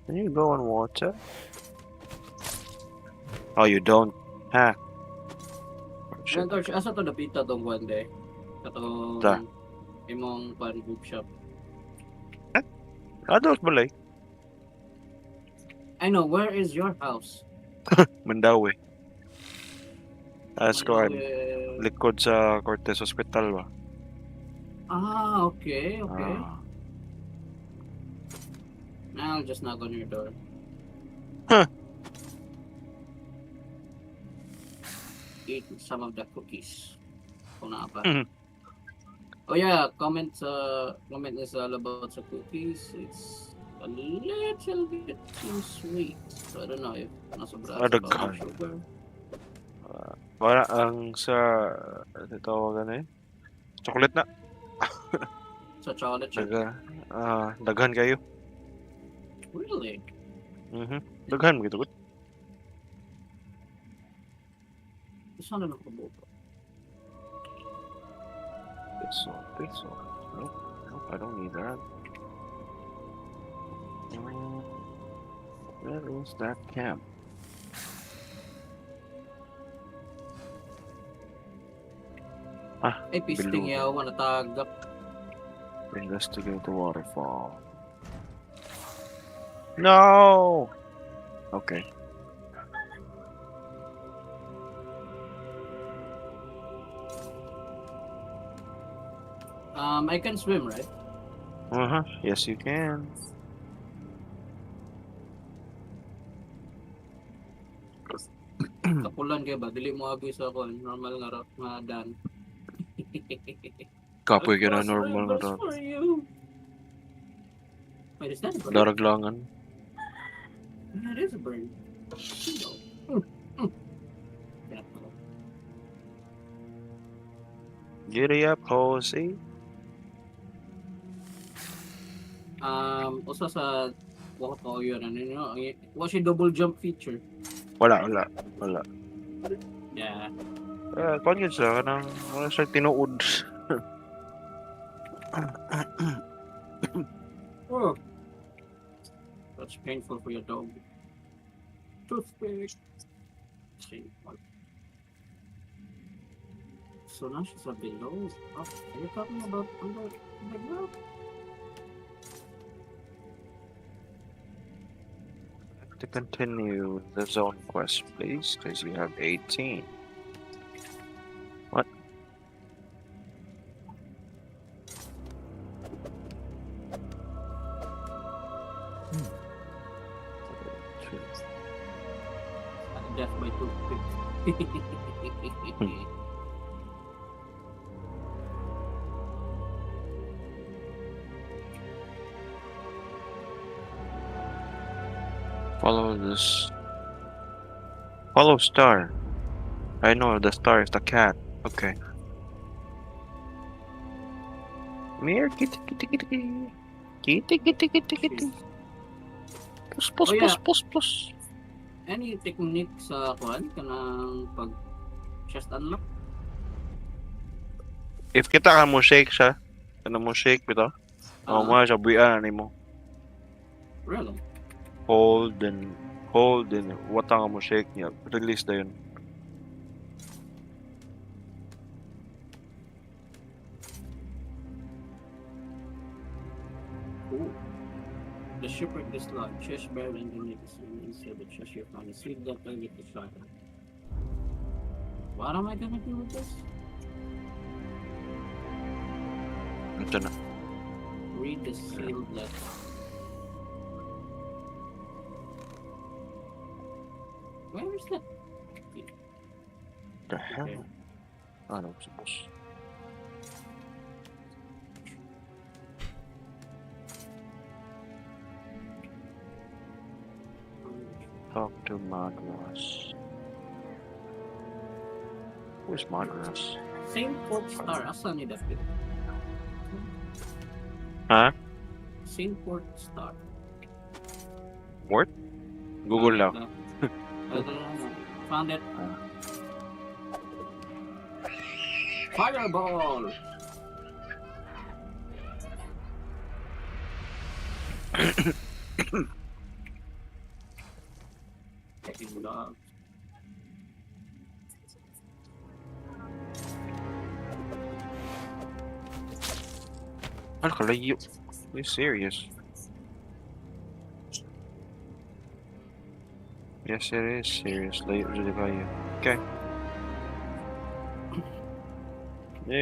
Can you go on water? Oh, you don't. Ha. Oh, shit. Well, Torch, asa to napita tong kwande? Katong Ta. imong pan bookshop. Adult balay. I know, where is your house? Mandawi. Squad. Malawi. Likod sa Cortez Hospital ba? Ah, okay, okay. Ah. I'll just knock on your door. Huh. Eat some of the cookies. Kung naa pa. Mhm. Oh yeah, comment is all about the cookies. It's a little bit too sweet. So I don't know if nasobra sa Daghan. sugar. Para ang sa tawagan eh. Chocolate na. Sa chocolate chip. Daghan kayo. Really? Daghan mo gito. Saan na nakabuka? This one. Nope, I don't need that. Where is that camp? Ay, pisting below. yaw, natagap. Investigate the waterfall. No! Okay. I can swim, right? Yes, you can. Kapulan kaya ba? Dili mo abi sa ako. Normal nga rock nga dan. Kapoy ka na That's normal na for ron. you. Wait, is that a bird? Daraglangan. Yeah, it is a bird. Yeah. Giddy up, Jose. Usa sa wakot ko yun, ano yun, was yung double jump feature. Wala. Yeah. Kuhan yun siya, wala siya tinuod. Oh. That's painful for your dog. Toothpick. So now she's up below. Oh, are you talking about underground? To continue the zone quest, please, because you have 18. What? Death by toothpick. Follow this. Follow star. I know the star is the cat. Okay. Come here, kitty. Kitty. Push. Oh, yeah. Push. Any technique sa kuan kanang pag chest unlock? If kita ka mo shake siya, mo shake bitaw. Mo siya buyan ni mo. Really? Hold and wata nga mo shake niya. Release na yun. Ooh. The shipwreck is locked. Chest buried underneath the sea. Instead, the chest you found. See that I get the shot. What am I gonna do with this? Ito na. Read the sealed letter. Where is that? The hell? Okay. Ano sa boss? Talk to Madras. Where's Madras? Same fourth star. Asan ni David? Huh? Saint Port Star. What? Google lang. Found it. Fireball! Taking log. Ano kalayo? Are you serious? Yes, it is serious. Layo dyan kayo. Okay. No.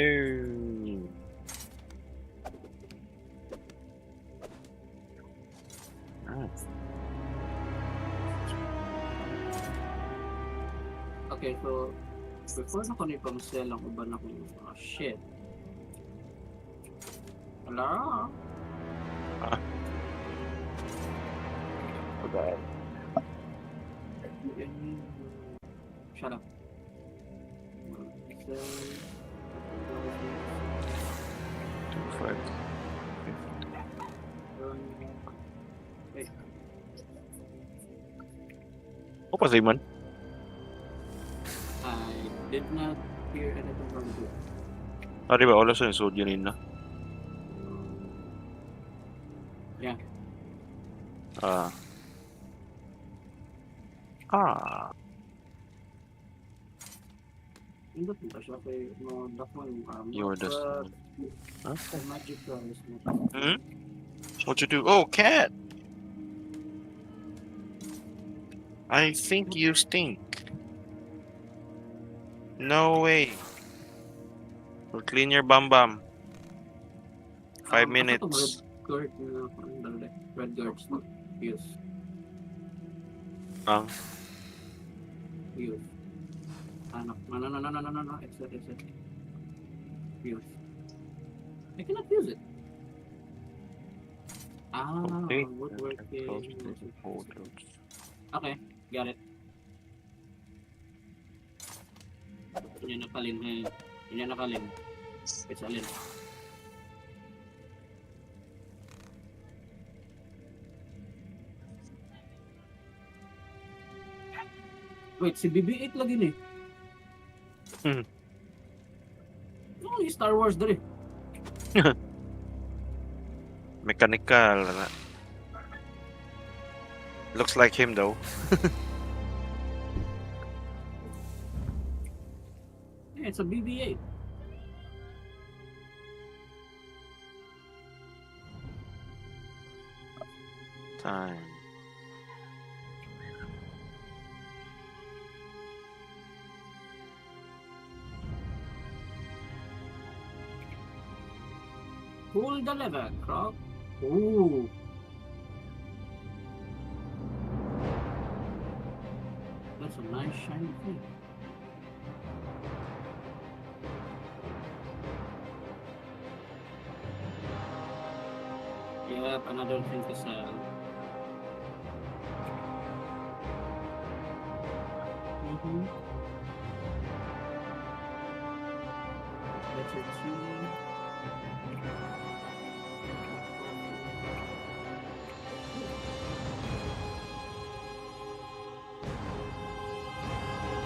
Ah. Okay, so before na ko ni pang-sell ang uban ako shit. Hello? Forgot. Shut up. Five. Wait. Apa sih man? I did not hear anything from you. Ah, di ba? Wala sa sod yun na. Yeah. Ah. Ah. Hindi pa siya kay no dakman Your destiny. Huh? Magic is Hmm? What you do? Oh, cat! I think you stink. No way. We'll clean your bum bum. 5 minutes. Red guards no use. Ang Use. No. Exit. Use. I cannot use it. okay. Woodworking. Photos. Okay, got it. Yan nakalin eh. Yan nakalin. It's alin. Wait, si BB-8 lagi ni. Oh, Star Wars dali. Mechanical. Looks like him though. Yeah, it's a BB-8. Time. Pull the lever, Croc. Ooh. That's a nice shiny thing. Yep, another thing to sell. That's it too.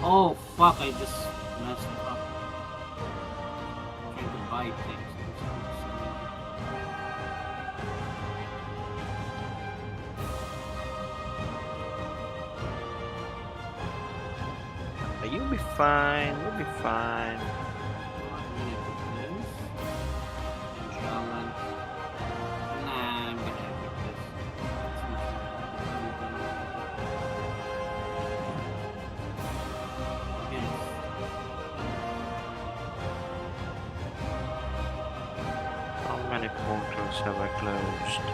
Oh fuck, I just messed up. Trying to buy things. You'll be fine. You'll be fine. How many portals have I closed?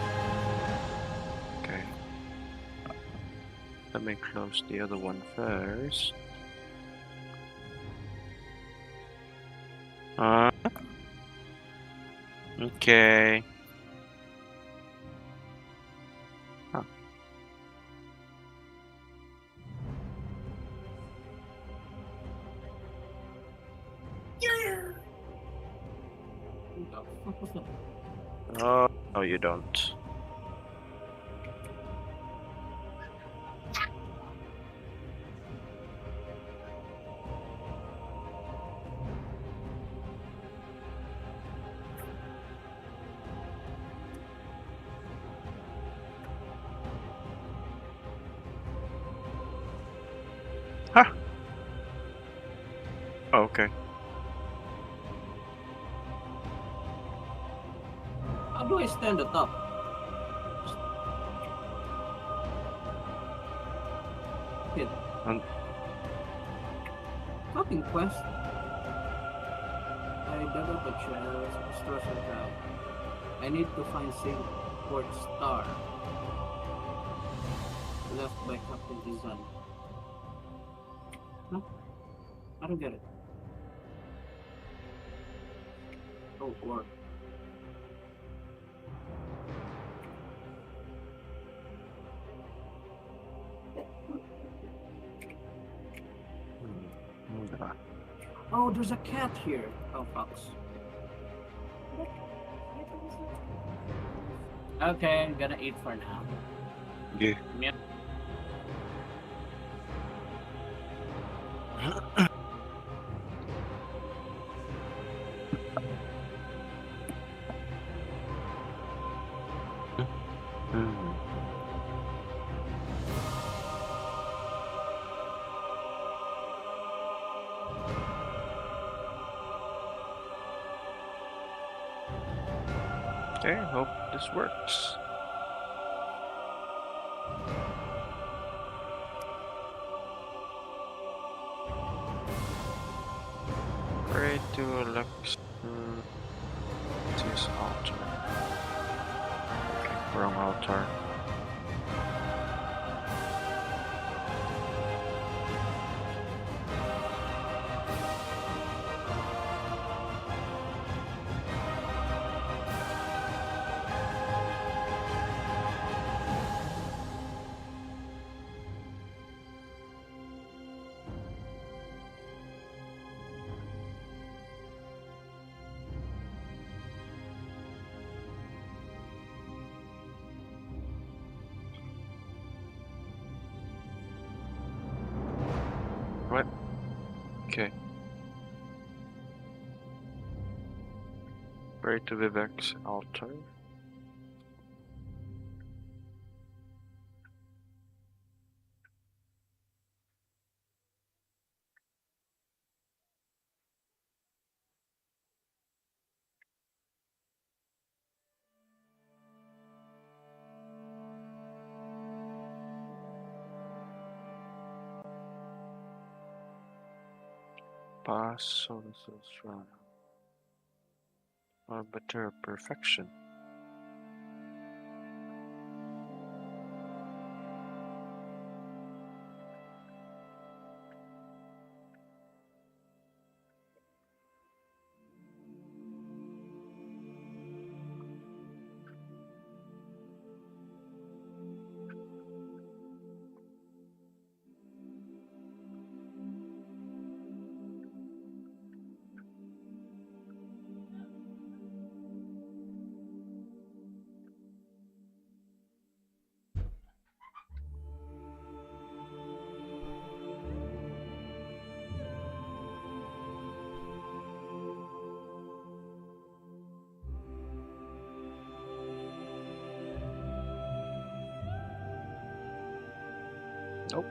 Okay. Let me close the other one first. Okay. Huh. Oh. Oh, you don't. Huh. Oh, okay. How do I stand it up? Hit. And Fucking quest. I dug up a chest, stores a trap. I need to find Saint Port Star. Left by Captain Izan. Huh? I don't get it. Oh, war. Oh, there's a cat here. Oh, fox. Okay, I'm gonna eat for now. yeah. Yep. Hmm. Okay, hope this works. Pray to Alex. This altar. Okay, wrong altar. What? Okay. Pray to Vivek's altar. Pass Solace's shrine. Arbiter of perfection. Nope.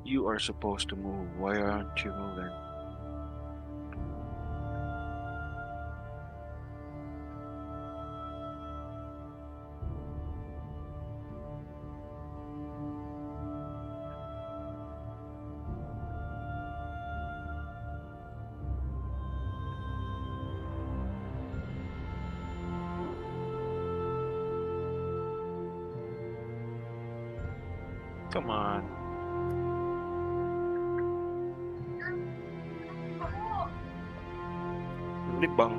You are supposed to move. Why aren't you moving? Come on. libang.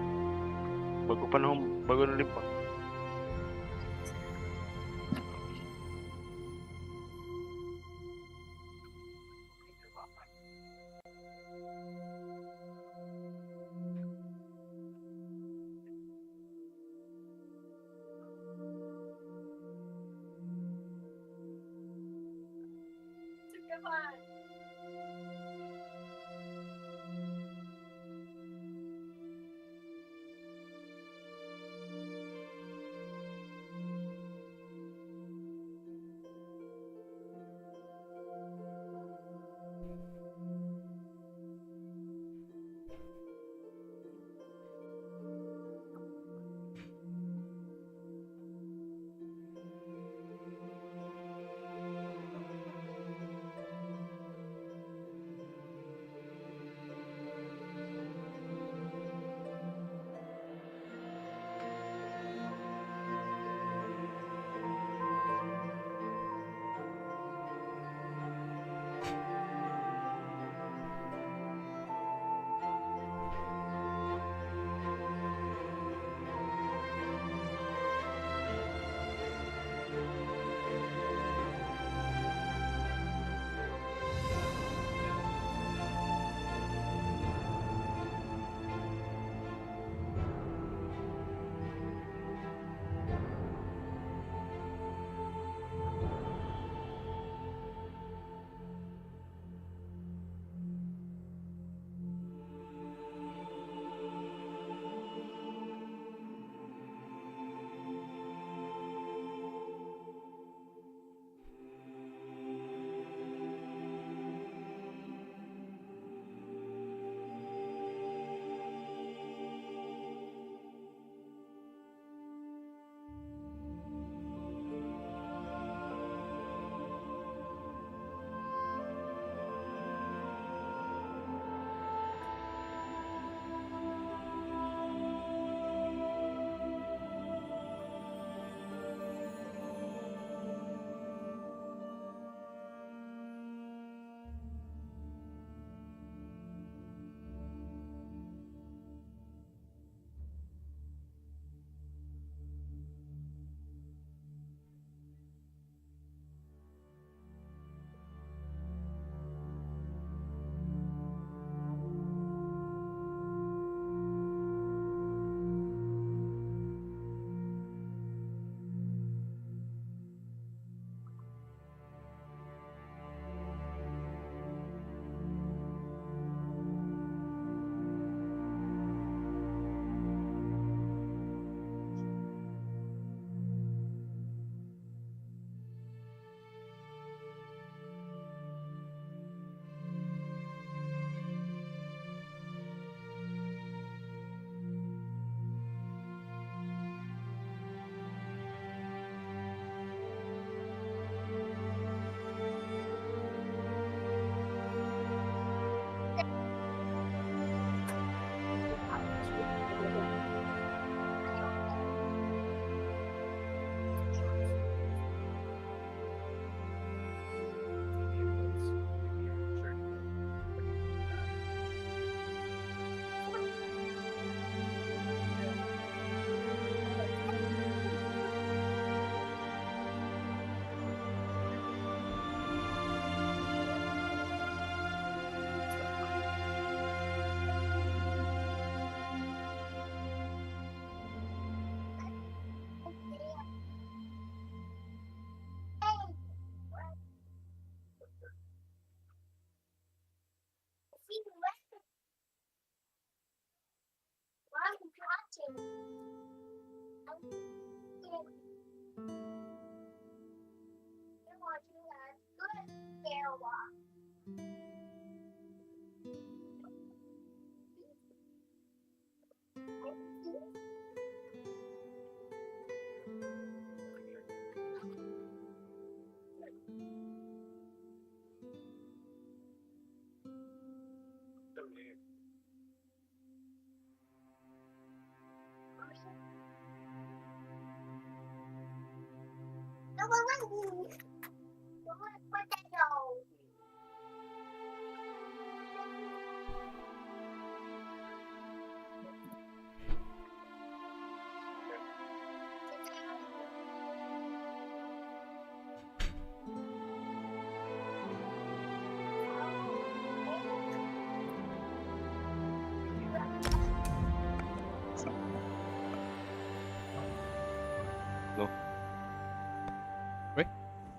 Bago ng libang.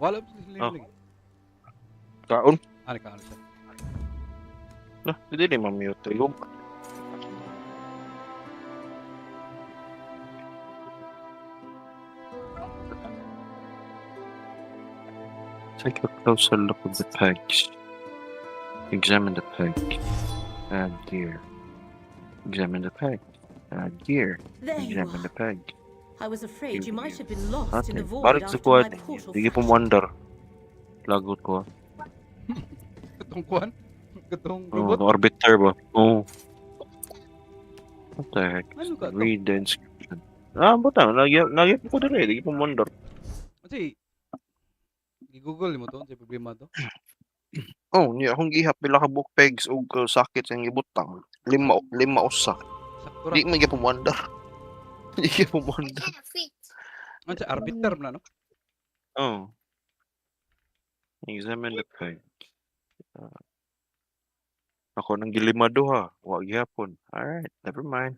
Wala pa sila Oh. lagi. Kaon. Ano ka, ano siya? Nah, hindi ni ma-mute. Yung take a closer look at the pegs. Examine the peg. Add gear. Examine the peg. Add gear. There you Examine are. the peg. I was afraid you might have been lost in the Ate, void balik sa after my kuwan. portal Hindi po flashed. wonder. Lagot ko. Katong kuhan? Katong Oh, robot? the orbiter ba? Oh. What the heck? Ano ka to? Read the inscription. Ah, butang. Lagi po ko dali. Hindi po wonder. Kasi, i-google mo to, sa problema to. Oh, niya akong gihap bila ka book pegs o sakit sa ibutang. Lima usa. Sakto ra. Di man gyud po wonder. Di gyud po wonder. Ano siya, arbiter na, no? Oh. Examine the peg. Ako nang gilimado ha. Wa gyapon. Alright, never mind.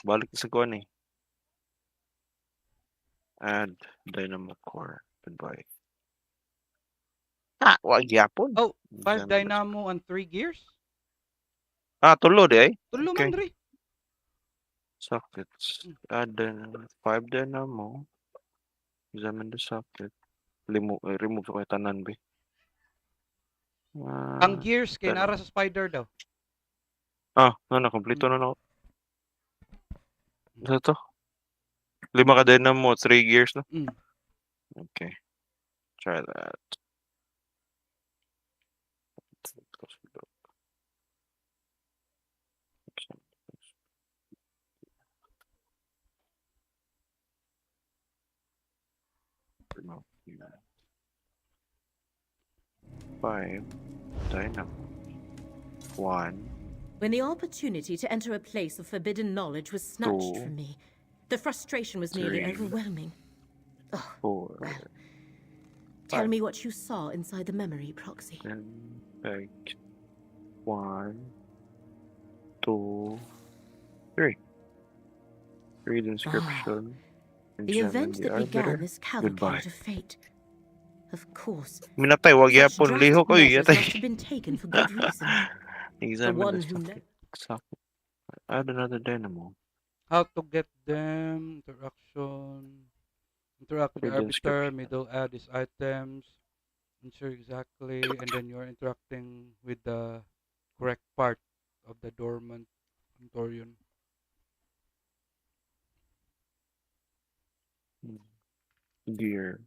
Balik sa kuan eh. Add dynamo core. Goodbye. Ah, wa gyapon. Oh, 5 Examine the- dynamo and 3 gears? Ah, tulo di ay. Tulo Okay. man, Dre. Sockets. Add 5 dynamo. Examine the socket. Remove ko kay tanan be. Ang gears kay dynamo. nara sa spider daw. Na kompleto na ako. Ano to? 5 ka dynamo, 3 gears na. Mm. Okay. Try that. Five dynamo. 1. When the opportunity to enter a place of forbidden knowledge was snatched Two. from me, the frustration was nearly Three. overwhelming. 4. Well, tell Five. me what you saw inside the memory proxy. Then peg. 1, 2, 3. Read inscription. The event that began arbiter. this Goodbye. cavalcade of fate. Of course, Minatay, wag such yapon. Liho drastic ko measures yatay. must have been taken for good reason. Examine one the who socket. Add another dynamo. How to get them, interaction, interact with the Read the arbiter, inscription. middle add these items, ensure exactly, and then you're interacting with the correct part of the dormant Antorian. Gear.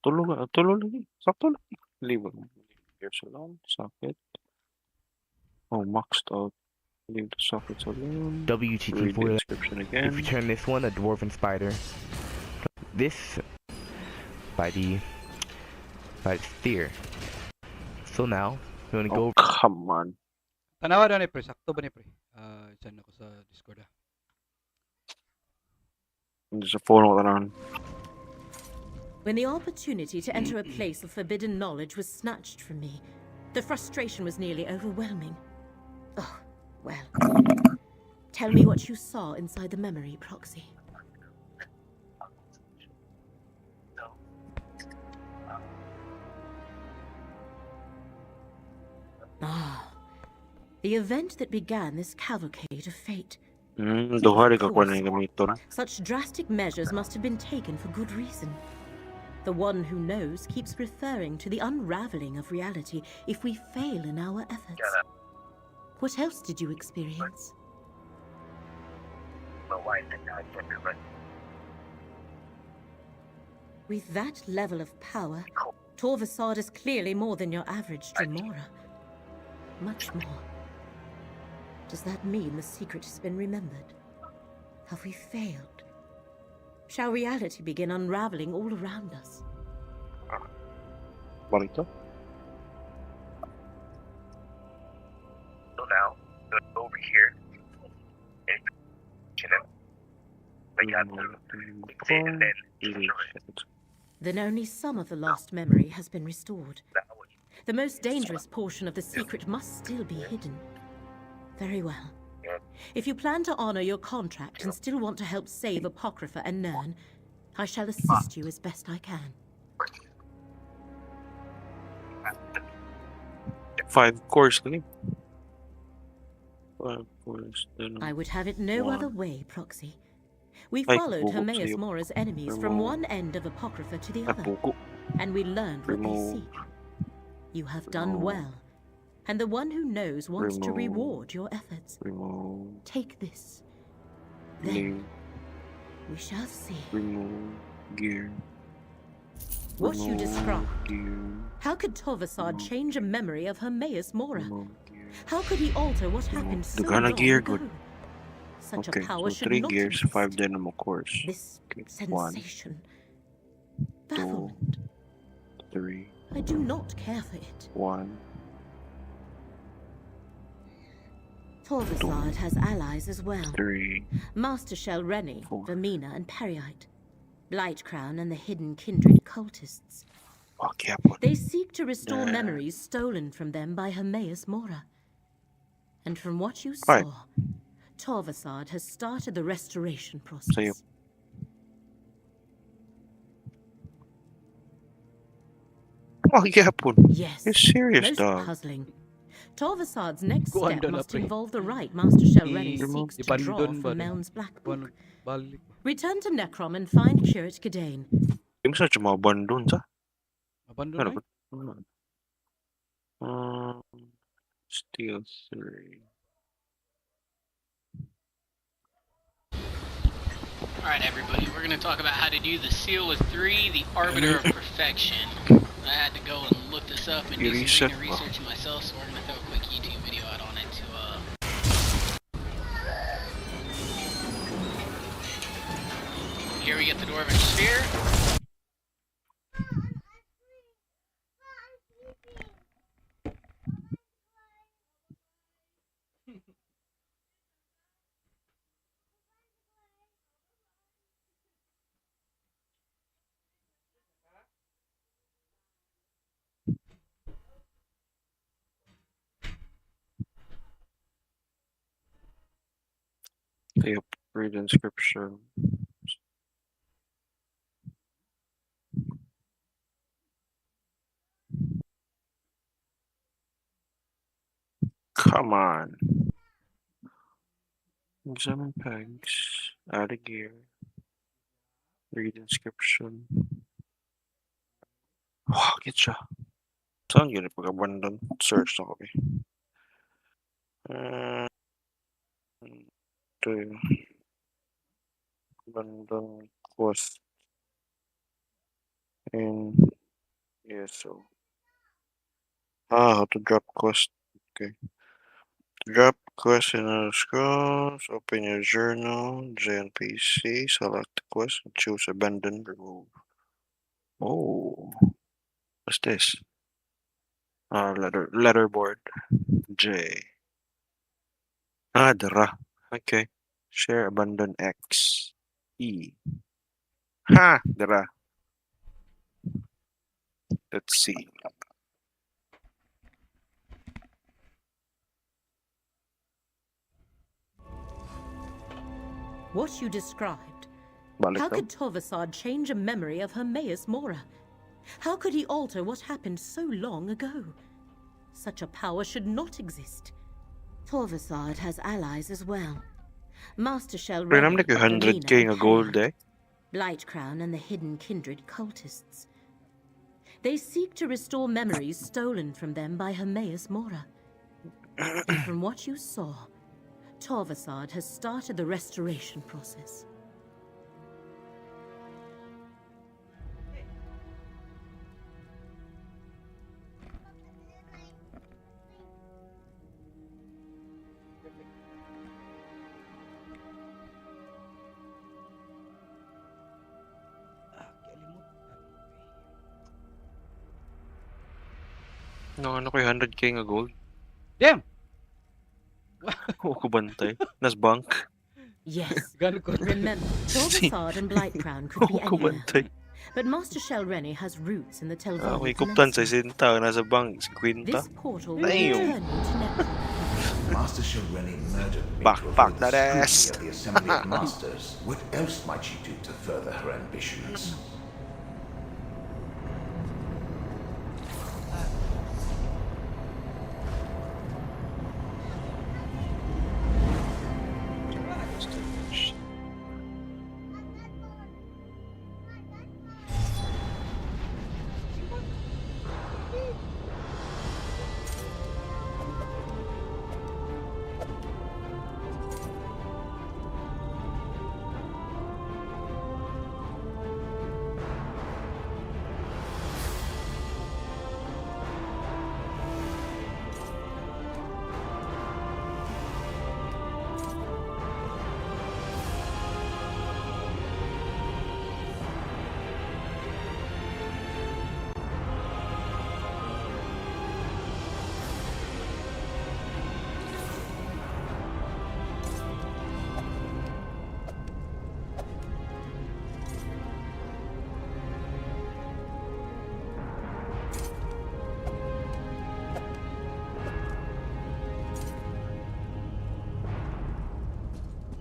Tulo lagi. Sakto lagi. Leave it. Gears alone. Socket. Oh, maxed out. Leave the sockets alone. WTT Read the for inscription if again. you turn this one, a dwarven spider. This by the sphere. So now we're gonna Oh, go come on. Tanawa daw ni pre, sakto ba ni pre? Send ako sa Discord ah. There's a phone around. When the opportunity to enter a place of forbidden knowledge was snatched from me, the frustration was nearly overwhelming. Oh, well. Tell me what you saw inside the memory proxy. Ah, the event that began this cavalcade of fate. Duha ka kuha na yung gamiton. Such drastic measures must have been taken for good reason. The one who knows keeps referring to the unraveling of reality if we fail in our efforts. What else did you experience? With that level of power, Torvasad is clearly more than your average Dremora. Much more. Does that mean the secret has been remembered? Have we failed? Shall reality begin unraveling all around us? Balik to. So now, go over here and kill him. But you have to say and then destroy it. Then only some of the lost memory has been restored. The most dangerous portion of the secret must still be hidden. Very well. If you plan to honor your contract and still want to help save Apocrypha and Nern, I shall assist you as best I can. 5 cores ka ni. 5 cores. I would have it no other way, Proxy. We Ay, followed bugo Hermaeus sa'yo. Mora's enemies from Remove. one end of Apocrypha to the At other, buko. and we learned what they Remove. seek. You have done Remove. well, and the one who knows wants to Remove. reward your efforts. Remove. Take this. Then Leave. we shall see. Remove. Gear. What you Remove describe. Gear. How could Torvasad change a memory of Hermaeus Mora? Remove gear. How could he alter what happened so Daghan na long gear, ago? good. Such Okay, a power so should 3 not gears, exist. 5 dynamo cores. This Okay, 1, sensation. 2, Bafflement. 3, I do not care for it. 1. Torvasad has allies as well. 3. Master Shell Rennie, 4. Vermina, and Periite. Blightcrown and the hidden kindred cultists. Fuck yeah, boy. They seek to restore Yeah. memories stolen from them by Hermaeus Mora. And from what you Right. saw, Torvasad has started the restoration process. Sa'yo. Oh yeah, po. Yes. You're serious, Most dog. puzzling. Torvasad's next Go on step doon na, must pre. involve the right Master Shell Rennie Remove. seeks to draw Ibandon ba from rin? Meln's Black Book. Balik. Return to Necrom and find Curate Gedane. Yung sa mga bandun sa. Abandon Ano na? ba? Steel 3. Alright everybody, we're going to talk about how to do the Seal with 3, the Arbiter of Perfection. I had to go and look this up and do some research myself, so we're going to throw a quick YouTube video out on it to Here we get the Dwarven Sphere. They read inscription. Come on. Examine pegs. Add a gear. Read inscription. Wow, get siya. Saan yun pag-abandon? Search na kami. Ito yung abandon quest. And ESO. How to drop quest. Okay. Drop quest in other scrolls. Open your journal. JNPC. Select the quest and choose abandon. Remove. Oh. What's this? Letterboard. J. Dara. Okay. Share abandon X. E. Ha! Dara. Let's see. What you described. Balik How daw. could Torvasad change a memory of Hermaeus Mora? How could he alter what happened so long ago? Such a power should not exist. Torvasad has allies as well. Master Shell Pero Rennie, naman nag 100k nga gold eh. Blightcrown and the hidden kindred cultists. They seek to restore memories stolen from them by Hermaeus Mora. And from what you saw, Torvasad has started the restoration process. No, ano ko 100k nga gold? Damn! Oo ko bantay. Nas bank. Yes. Gano'n ko. Remember, Torvasad and Blightcrown could be Oo ko anywhere. bantay. But Master Shell Rennie has roots in the Telvanni May kuptan sa Peninsula. isinta. Nasa bank. Si Quinta. This portal will Damn. return you to Necrom. Master Shalreni murdered me Back, to back avoid that the ass. scrutiny of the Assembly of Masters. What else might she do to further her ambitions?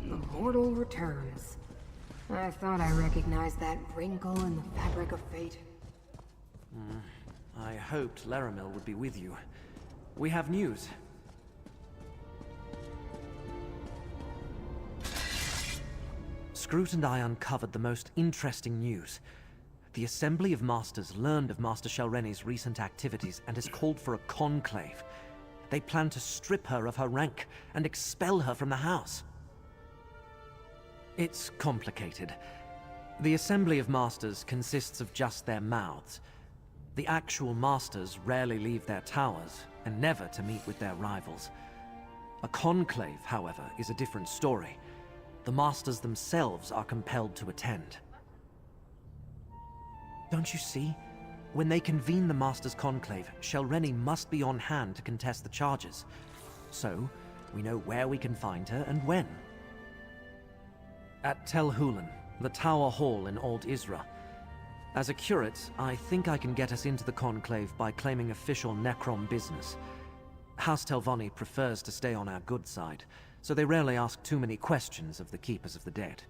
The portal returns. I thought I recognized that wrinkle in the fabric of fate. I hoped Laramil would be with you. We have news. Scroot and I uncovered the most interesting news. The Assembly of Masters learned of Master Shalreni's recent activities and has called for a conclave. They plan to strip her of her rank and expel her from the house. It's complicated. The Assembly of Masters consists of just their mouths. The actual Masters rarely leave their towers, and never to meet with their rivals. A conclave, however, is a different story. The Masters themselves are compelled to attend. Don't you see? When they convene the Masters' conclave, Shalreni must be on hand to contest the charges. So, we know where we can find her and when. At Tel Hulan, the Tower Hall in Old Isra. As a curate, I think I can get us into the conclave by claiming official Necrom business. House Telvanni prefers to stay on our good side, so they rarely ask too many questions of the Keepers of the Dead.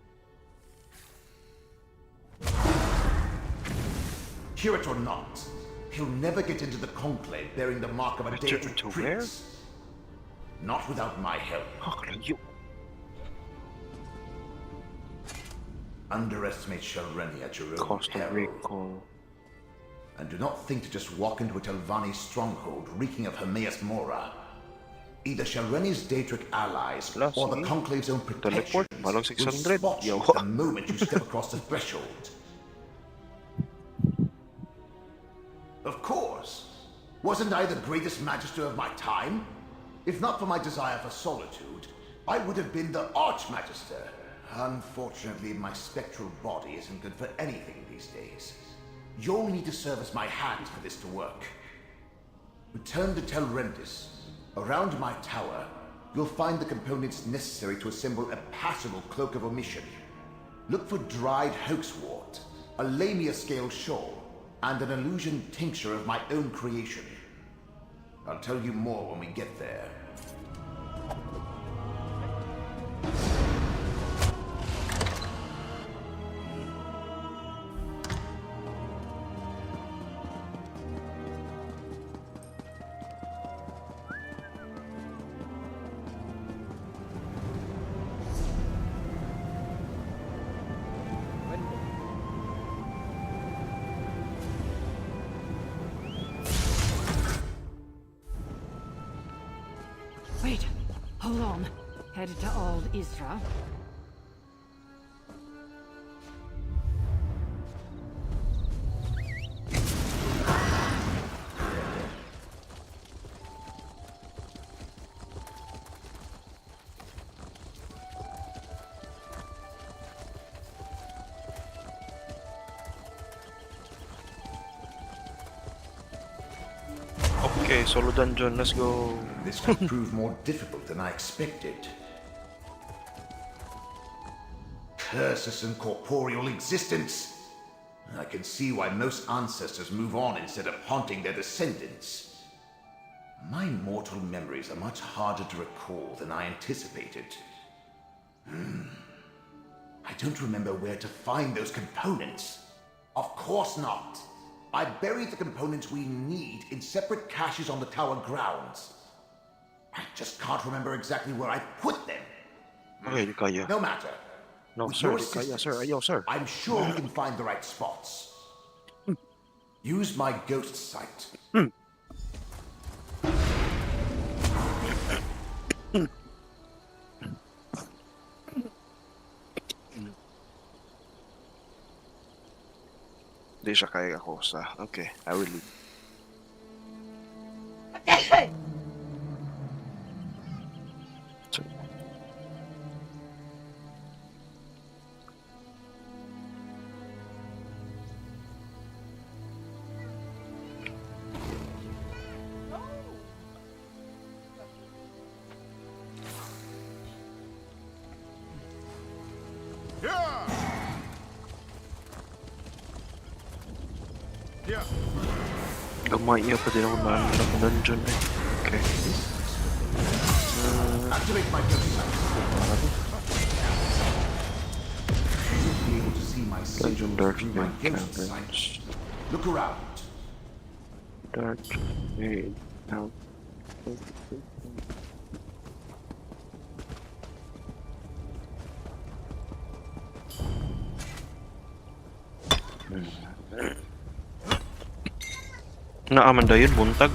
Curate or not, he'll never get into the conclave bearing the mark of a Daedric prince. Not without my help. Underestimate Shalreni at your own peril. And do not think to just walk into a Telvanni stronghold reeking of Hermaeus Mora. Either Shalreni's Daedric allies or the Conclave's own protections will spot you the moment you step across the threshold. Of course. Wasn't I the greatest magister of my time? If not for my desire for solitude, I would have been the Archmagister. Unfortunately, my spectral body isn't good for anything these days. You'll need to serve as my hands for this to work. Return to Telrendis. Around my tower, you'll find the components necessary to assemble a passable cloak of omission. Look for dried hoaxwort, a Lamia-scale shawl, and an illusion tincture of my own creation. I'll tell you more when we get there. Wait, hold on. Headed to Old Isra. Okay, solo dungeon, let's go. This might prove more difficult than I expected. Curses and corporeal existence. I can see why most ancestors move on instead of haunting their descendants. My mortal memories are much harder to recall than I anticipated. I don't remember where to find those components. Of course not. I buried the components we need in separate caches on the tower grounds. I just can't remember exactly where I put them. Okay, di kaya. No matter. No, With sir, your di kaya, assistance, sir. Ayaw, sir. I'm sure we can find the right spots. Use my ghost sight. Di siya kaya ako sa... Okay, I will leave. So, gamay iya pa din ako na dungeon eh. Okay. Activate my ghost sight. You'll be able to see my sigil Dark through my Maid ghost sight. Caverns. Look around. Dark Maid Caverns. Naaman dayon buntag.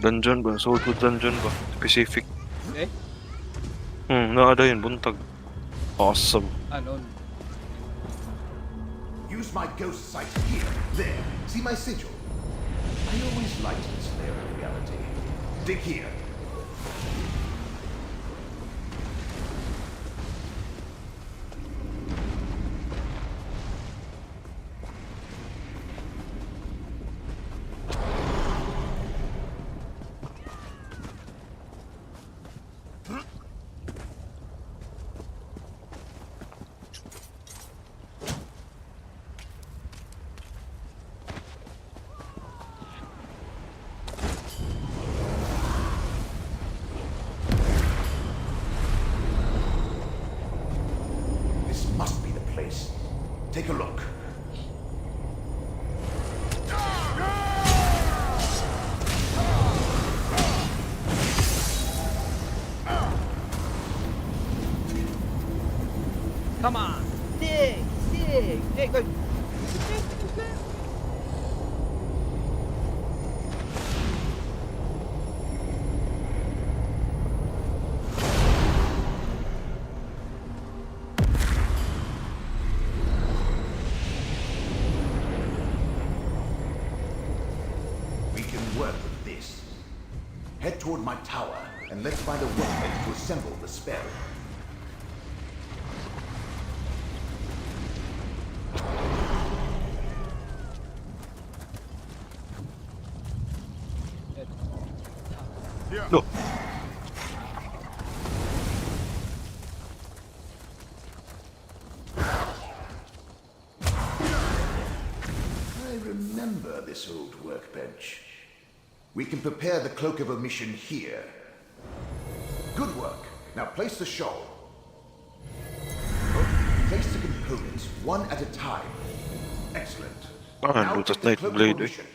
Dungeon ba? Soulwood dungeon ba? Specific. Eh? Naa dayon buntag. Awesome. Ano? Use my ghost sight here. There. See my sigil? I always liked this layer of reality. Dig here. Take a look. Come on! Dig! Dig! Dig! Good. Head toward my tower, and let's find a workbench to assemble the spell. No. I remember this old workbench. We can prepare the Cloak of Omission here. Good work. Now place the shawl. Place the components one at a time. Excellent. Now take the Cloak of Omission.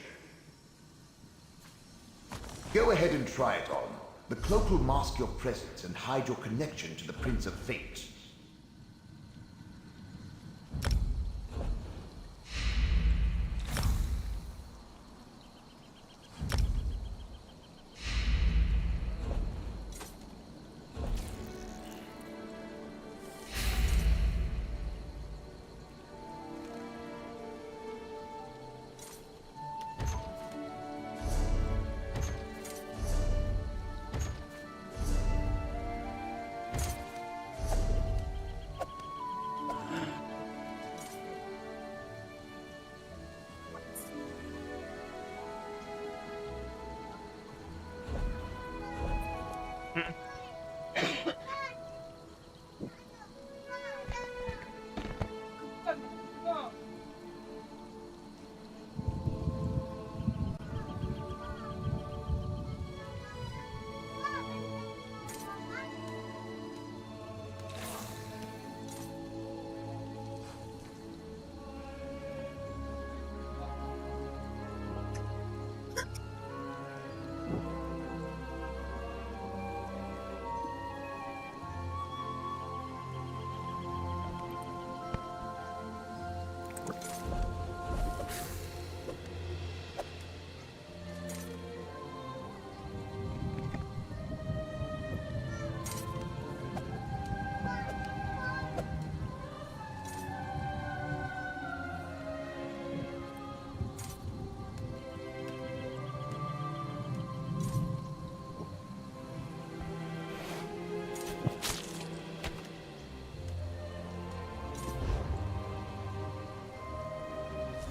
Go ahead and try it on. The cloak will mask your presence and hide your connection to the Prince of Fate.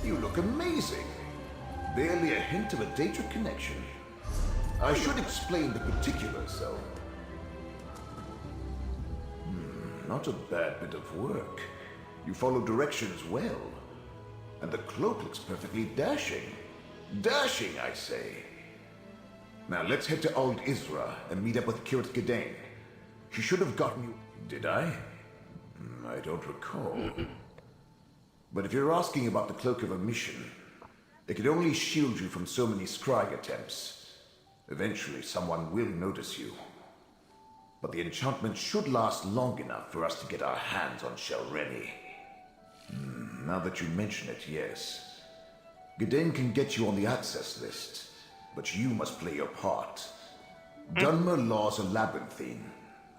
You look amazing. Barely a hint of a data connection. I should explain the particulars, though. Not a bad bit of work. You follow directions well. And the cloak looks perfectly dashing. Dashing, I say. Now let's head to Old Isra and meet up with Kirit Gedane. She should have gotten you... Did I? I don't recall. But if you're asking about the Cloak of Omission, it can only shield you from so many scrying attempts. Eventually, someone will notice you. But the enchantment should last long enough for us to get our hands on Shalreni. Now that you mention it, yes. Gedane can get you on the access list, but you must play your part. Dunmer laws are labyrinthine,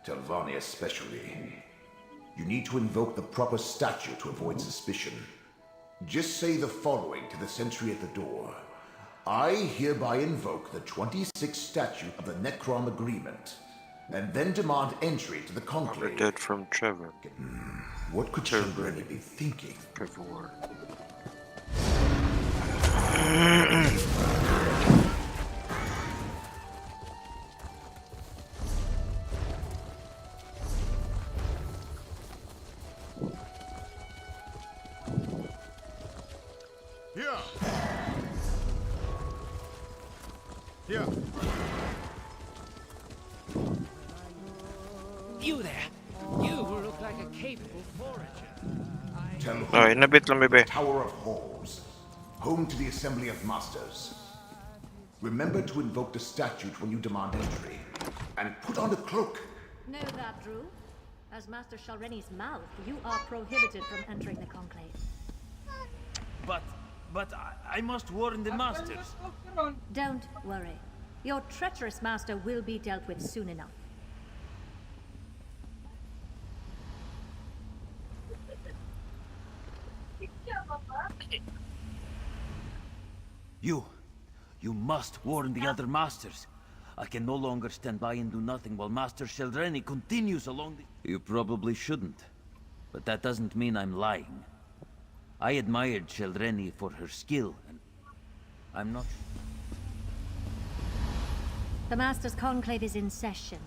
Telvanni especially. You need to invoke the proper statue to avoid suspicion. Just say the following to the sentry at the door. I hereby invoke the 26th statute of the Necrom Agreement, and then demand entry to the Conclave. Dead from Trevor. What could Shalreni be thinking? Trevor Ward. Here. You there? You look like a capable forager. Alright, nabit lang bebe. Tower of Halls, home to the Assembly of Masters. Remember to invoke the statute when you demand entry, and put on a cloak. Know that, Drew? As Master Shalreni's mouth, you are prohibited from entering the Conclave. But I must warn the masters. Don't worry. Your treacherous master will be dealt with soon enough. You must warn the other masters. I can no longer stand by and do nothing while Master Shalreni continues along the... You probably shouldn't. But that doesn't mean I'm lying. I admired Shalreni for her skill, and I'm not... The Master's Conclave is in session.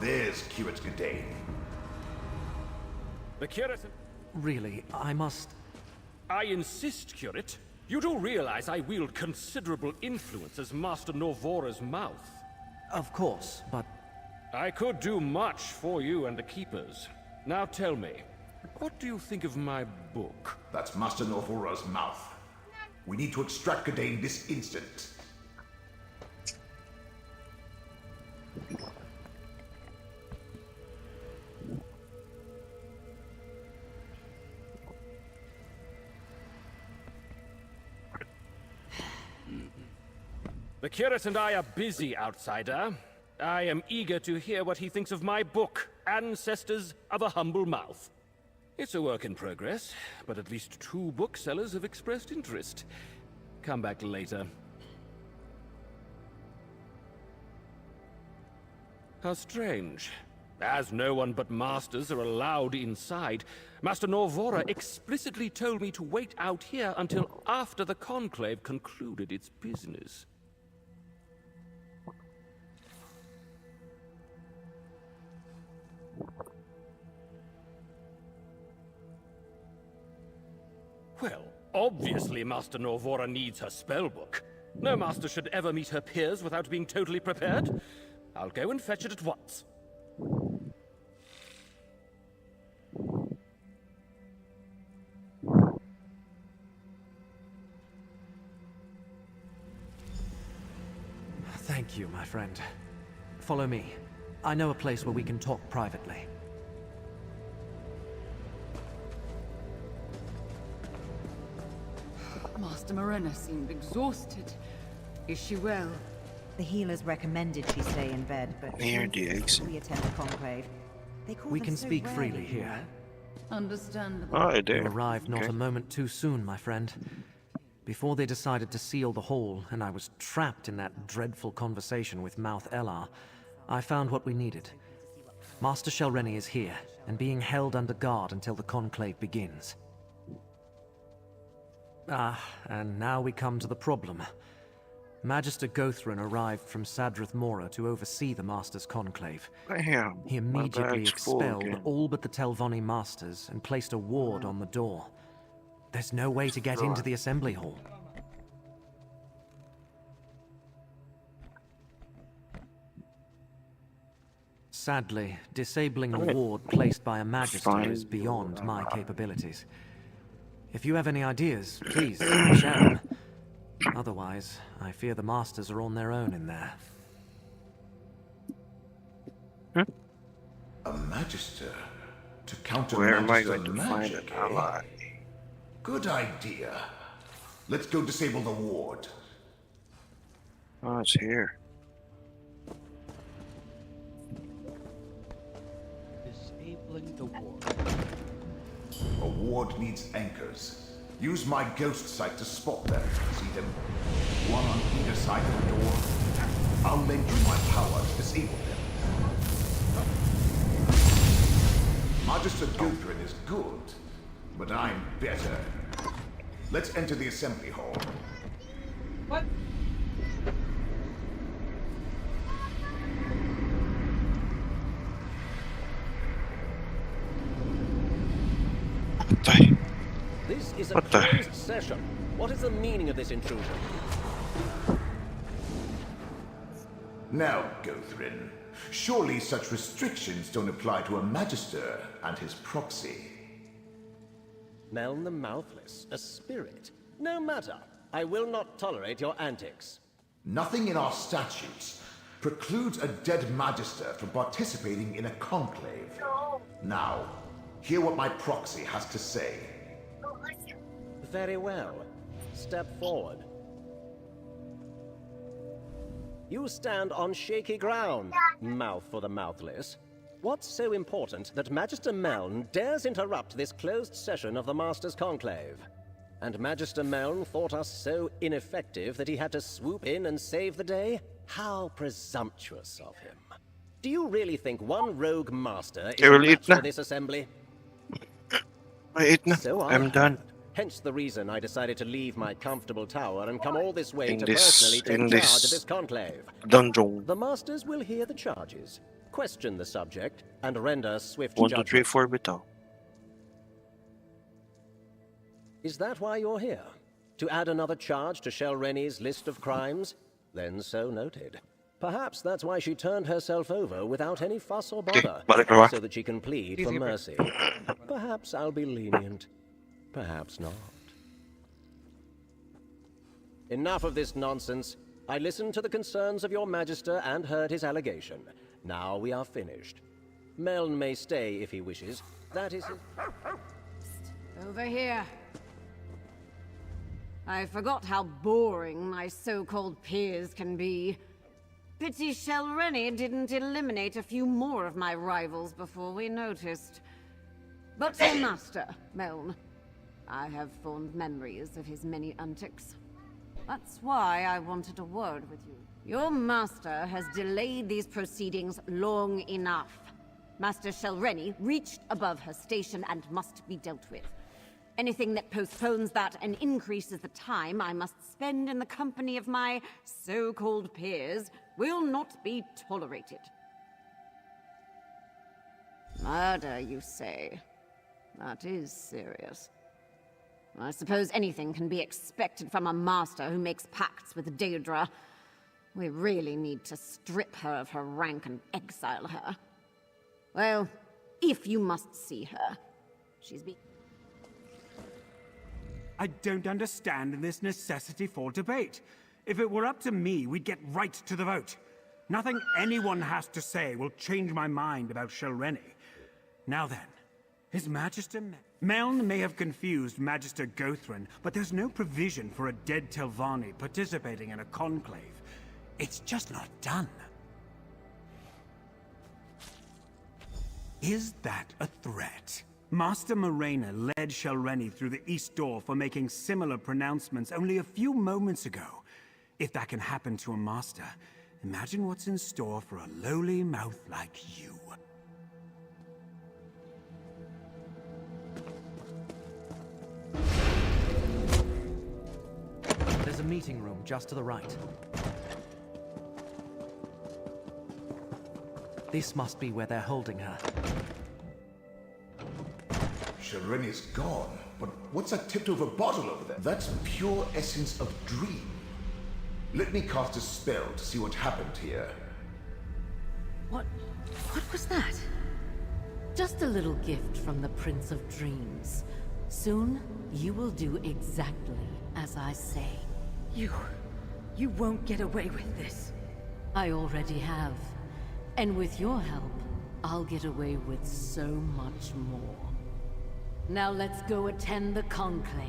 There's Kirit Gedane. The Kirit... Really, I must... I insist, Kirit. You do realize I wield considerable influence as Master Norvora's mouth. Of course, but... I could do much for you and the Keepers. Now tell me, what do you think of my book? That's Master Norvora's mouth. We need to extract Gedane this instant. The Kirit and I are busy, outsider. I am eager to hear what he thinks of my book, Ancestors of a Humble Mouth. It's a work in progress, but at least 2 booksellers have expressed interest. Come back later. How strange. As no one but masters are allowed inside, Master Norvora explicitly told me to wait out here until after the Conclave concluded its business. Well, obviously Master Norvora needs her spellbook. No master should ever meet her peers without being totally prepared. I'll go and fetch it at once. Thank you, my friend. Follow me. I know a place where we can talk privately. Master Morena seemed exhausted. Is she well? The healers recommended she stay in bed, but Near the exit. we attend the conclave. They call We them can so speak rarely, freely you here. know. Understandable. Oh, You there. arrived not Okay. a moment too soon, my friend. Before they decided to seal the hall, and I was trapped in that dreadful conversation with Mouth Elar, I found what we needed. Master Shelreni is here, and being held under guard until the conclave begins. And now we come to the problem. Magister Gothrin arrived from Sadrith Mora to oversee the Master's conclave. Damn, He my immediately bag's full expelled again. all but the Telvanni Masters and placed a ward on the door. There's no way to get into the assembly hall. Sadly, disabling a ward placed by a Magister is beyond my capabilities. If you have any ideas, please share them. Otherwise, I fear the Masters are on their own in there. A Magister? To counter Where am I Magister going to find magic, an ally? Good idea. Let's go disable the ward. Oh, it's here. Disabling the ward. A ward needs anchors. Use my ghost sight to spot them. See them? One on either side of the door. I'll lend you my power to disable them. Magister Gothrin is good, but I'm better. Let's enter the assembly hall. What? This is a What the? closed session. What is the meaning of this intrusion? Now, Gothrin, surely such restrictions don't apply to a Magister and his proxy. Meln the Mouthless, a spirit. No matter. I will not tolerate your antics. Nothing in our statutes precludes a dead Magister from participating in a conclave. Now, hear what my proxy has to say. Very well. Step forward. You stand on shaky ground, Mouth for the Mouthless. What's so important that Magister Meln dares interrupt this closed session of the Master's Conclave? And Magister Meln thought us so ineffective that he had to swoop in and save the day? How presumptuous of him. Do you really think one rogue master is a match for this assembly? So I'm done. Hence the reason I decided to leave my comfortable tower and come all this way In to this- personally take in charge this of this conclave. dungeon. The masters will hear the charges, question the subject, and render swift 1, 2, judgment. 3, 4 bitaw. Is that why you're here? To add another charge to Shelreni's list of crimes? Then so noted. Perhaps that's why she turned herself over without any fuss or bother, balik na ba? so that she can plead for Easy, bro. mercy. Perhaps I'll be lenient. Perhaps not. Enough of this nonsense. I listened to the concerns of your Magister and heard his allegation. Now we are finished. Meln may stay if he wishes. That is his... Over here. I forgot how boring my so-called peers can be. Pity Shelreni didn't eliminate a few more of my rivals before we noticed. But your master, Meln, I have fond memories of his many antics. That's why I wanted a word with you. Your master has delayed these proceedings long enough. Master Shelreni reached above her station and must be dealt with. Anything that postpones that and increases the time I must spend in the company of my so-called peers will not be tolerated. Murder, you say? That is serious. I suppose anything can be expected from a master who makes pacts with Daedra. We really need to strip her of her rank and exile her. Well, if you must see her, she's I don't understand this necessity for debate. If it were up to me, we'd get right to the vote. Nothing anyone has to say will change my mind about Shelreni. Now then, His Magister Meln may have confused Magister Gothran, but there's no provision for a dead Telvanni participating in a conclave. It's just not done. Is that a threat? Master Morena led Shelreni through the East Door for making similar pronouncements only a few moments ago. If that can happen to a master, imagine what's in store for a lowly mouth like you. There's a meeting room just to the right. This must be where they're holding her. Shelreni's gone, but what's that tipped-over bottle over there? That's pure essence of dream. Let me cast a spell to see what happened here. What was that? Just a little gift from the Prince of Dreams. Soon, you will do exactly as I say. You won't get away with this. I already have. And with your help, I'll get away with so much more. Now let's go attend the conclave.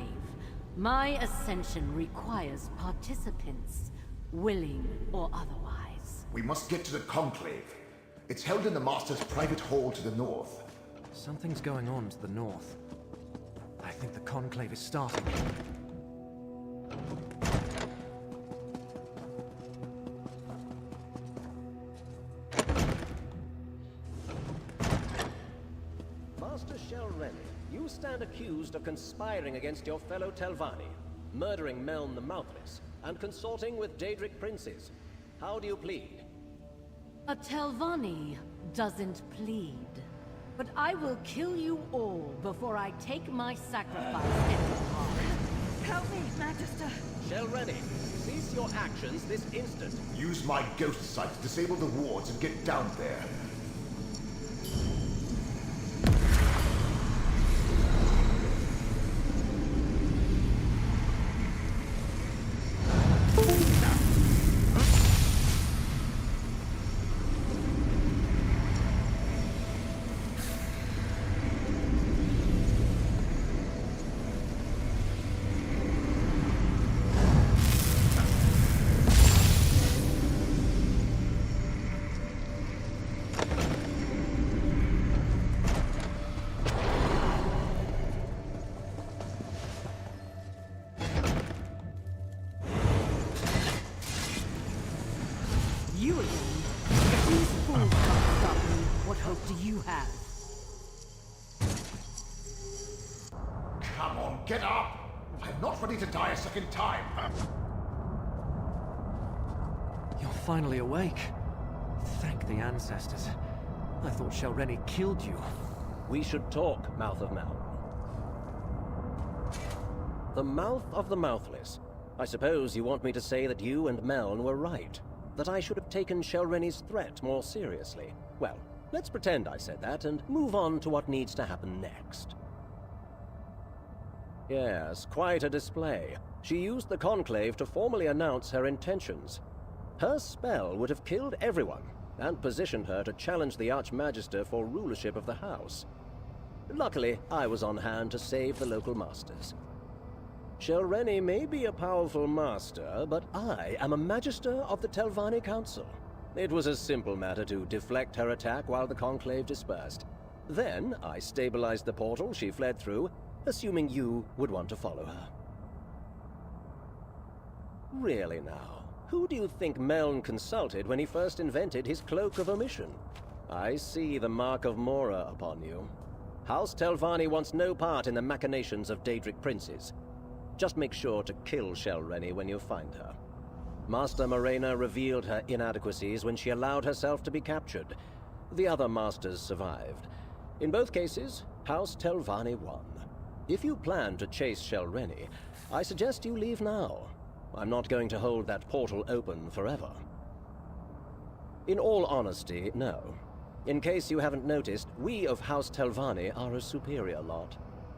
My ascension requires participants, willing or otherwise. We must get to the conclave. It's held in the Master's private hall to the north. Something's going on to the north. I think the conclave is starting. Master Shelreni, you stand accused of conspiring against your fellow Telvanni, murdering Meln the Mouthless, and consorting with Daedric princes. How do you plead? A Telvanni doesn't plead. But I will kill you all before I take my sacrifice into part. Help me, Magister! Shelreni, cease your actions this instant. Use my ghost sight to disable the wards and get down there. You again? If these fools can't stop me, what hope do you have? Come on, get up! I'm not ready to die a second time. You're finally awake. Thank the ancestors. I thought Shelreni killed you. We should talk, Mouth of Meln. The Mouth of the Mouthless. I suppose you want me to say that you and Meln were right. That I should have taken Shelreni's threat more seriously. Well, let's pretend I said that and move on to what needs to happen next. Yes, quite a display. She used the Conclave to formally announce her intentions. Her spell would have killed everyone, and positioned her to challenge the Archmagister for rulership of the house. Luckily, I was on hand to save the local masters. Shelreni may be a powerful master, but I am a Magister of the Telvanni Council. It was a simple matter to deflect her attack while the Conclave dispersed. Then, I stabilized the portal she fled through, assuming you would want to follow her. Really now, who do you think Meln consulted when he first invented his Cloak of Omission? I see the mark of Mora upon you. House Telvanni wants no part in the machinations of Daedric princes. Just make sure to kill Shelreni when you find her. Master Morena revealed her inadequacies when she allowed herself to be captured. The other masters survived. In both cases, House Telvanni won. If you plan to chase Shelreni, I suggest you leave now. I'm not going to hold that portal open forever. In all honesty, no. In case you haven't noticed, we of House Telvanni are a superior lot.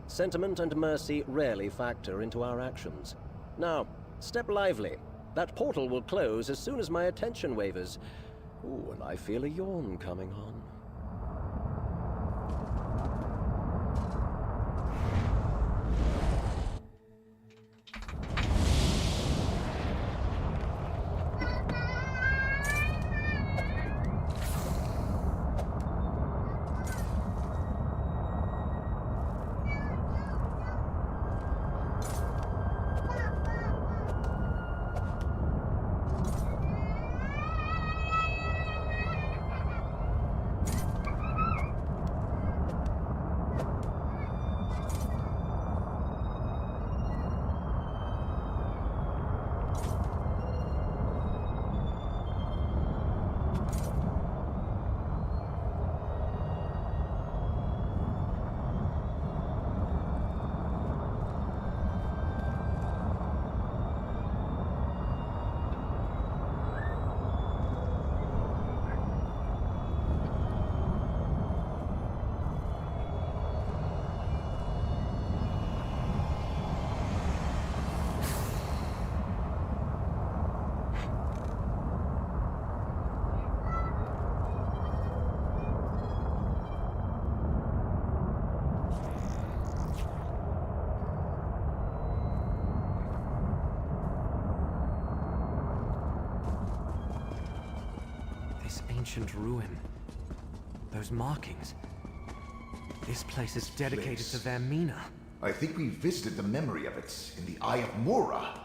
Sentiment and mercy rarely factor into our actions. Now, step lively. That portal will close as soon as my attention wavers. Ooh, and I feel a yawn coming on. Ancient ruin. Those markings. This place is dedicated to Vermina. I think we visited the memory of it in the Eye of Mora.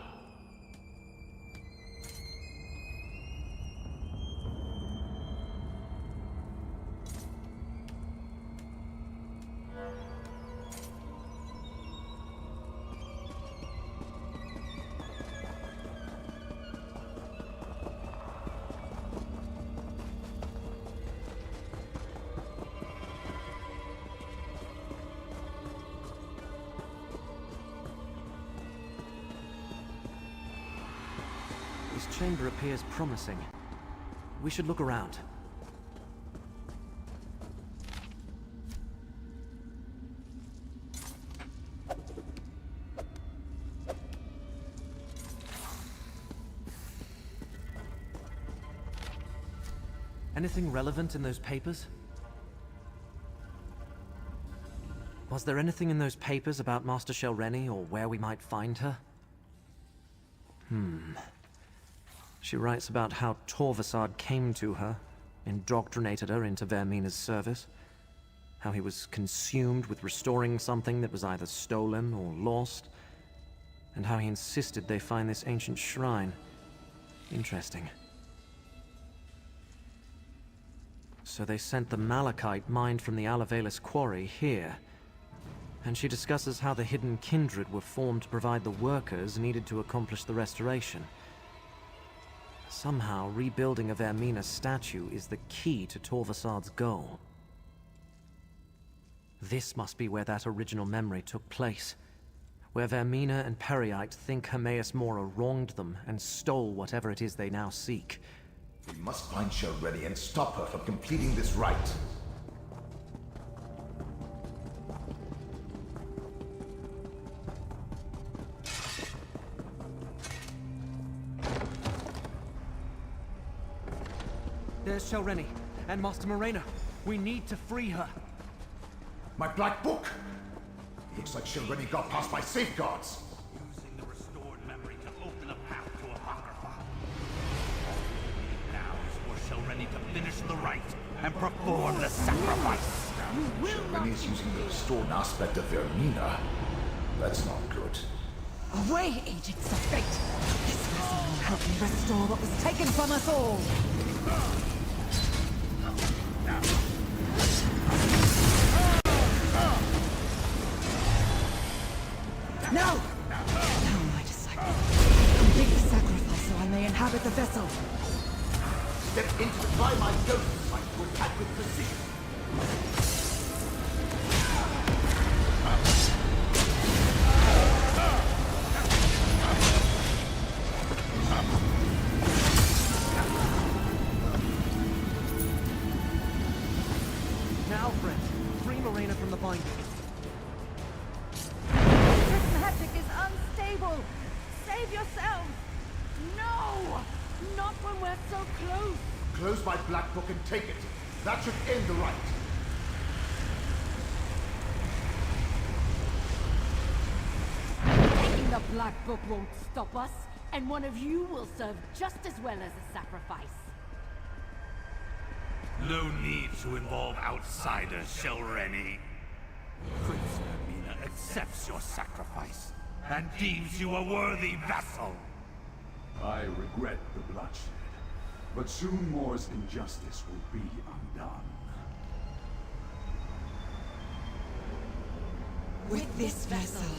This chamber appears promising. We should look around. Anything relevant in those papers? Was there anything in those papers about Master Shelreni or where we might find her? She writes about how Torvasad came to her, indoctrinated her into Vermina's service, how he was consumed with restoring something that was either stolen or lost, and how he insisted they find this ancient shrine. Interesting. So they sent the malachite mined from the Alavelis quarry here, and she discusses how the hidden kindred were formed to provide the workers needed to accomplish the restoration. Somehow, rebuilding a Vermina statue is the key to Torvasad's goal. This must be where that original memory took place, where Vermina and Periite think Hermaeus Mora wronged them and stole whatever it is they now seek. We must find Shelreni and stop her from completing this rite. There's Shelreni and Master Morena. We need to free her. My black book! Looks like Shelreni got past my safeguards. Using the restored memory to open a path to Apocrypha. All we need now is for Shelreni to finish the rite and perform the sacrifice. Shelreni is using the restored aspect of Vermina. That's not good. Away, agents of fate! This vessel will help me restore what was taken from us all! No! Now, my disciple, complete the sacrifice so I may inhabit the vessel. Step into the Dry-Mind Ghost fight to attack with precision. Now, friend, free Morena from the binding. This magic is unstable. Save yourselves. No! Not when we're so close! Close my black book and take it. That should end the rite. Taking the Black Book won't stop us, and one of you will serve just as well as a sacrifice. No need to involve outsiders, Shelreni. Prince Vermina accepts your sacrifice and deems you a worthy vessel. I regret the bloodshed, but soon Mor's injustice will be undone. With this vessel,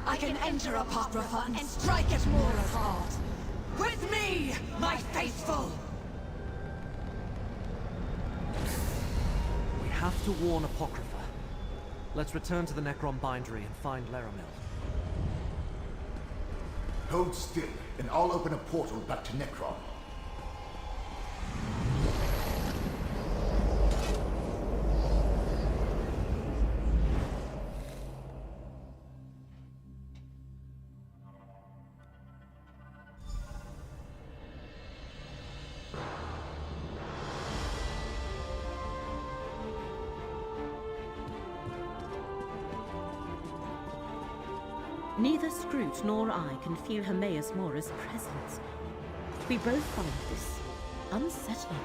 I can enter Apocrypha and strike at Mora's heart. With me, my faithful! We have to warn Apocrypha. Let's return to the Necron Bindery and find Laramil. Hold still, and I'll open a portal back to Necron. Neither Scroot nor I can feel Hermaeus Mora's presence. We both find this unsettling.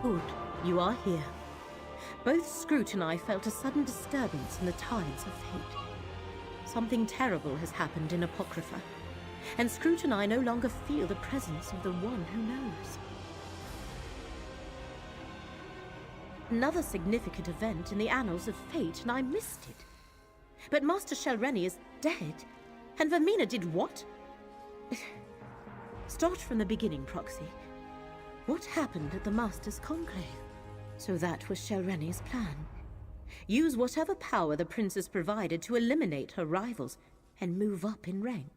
Good, you are here. Both Scroot and I felt a sudden disturbance in the tides of fate. Something terrible has happened in Apocrypha, and Scroot and I no longer feel the presence of the one who knows. Another significant event in the annals of fate, and I missed it. But Master Shelreni is dead. And Vermina did what? Start from the beginning, Proxy. What happened at the Master's Conclave? So that was Shelreni's plan. Use whatever power the Princess provided to eliminate her rivals and move up in rank.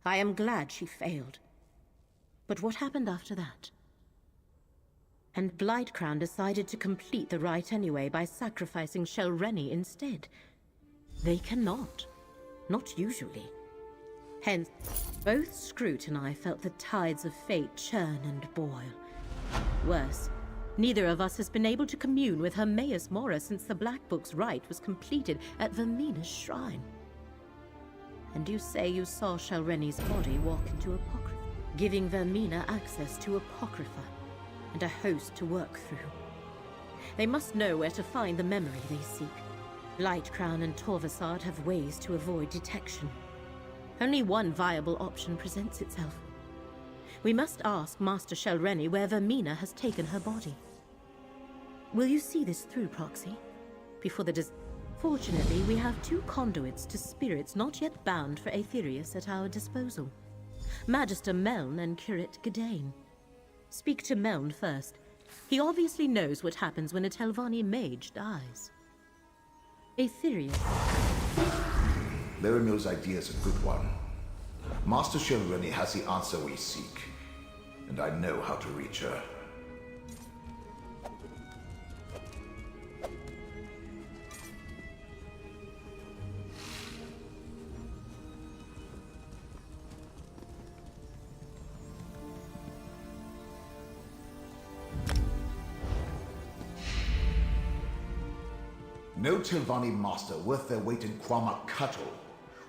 I am glad she failed. But what happened after that? And Blightcrown decided to complete the rite anyway by sacrificing Shelreni instead. They cannot. Not usually. Hence, both Scroot and I felt the tides of fate churn and boil. Worse, neither of us has been able to commune with Hermaeus Mora since the Black Book's rite was completed at Vermina's shrine. And you say you saw Shelreni's body walk into Apocrypha, giving Vermina access to Apocrypha and a host to work through. They must know where to find the memory they seek. Blightcrown and Torvasad have ways to avoid detection. Only one viable option presents itself. We must ask Master Shelreni where Vermina has taken her body. Will you see this through, Proxy? Before the Fortunately, we have two conduits to spirits not yet bound for Aetherius at our disposal. Magister Meln and Curate Gadain. Speak to Meln first. He obviously knows what happens when a Telvanni mage dies. Aetherius. Laramil's idea is a good one. Master Shelreni has the answer we seek, and I know how to reach her. No Telvanni master worth their weight in Quamak cattle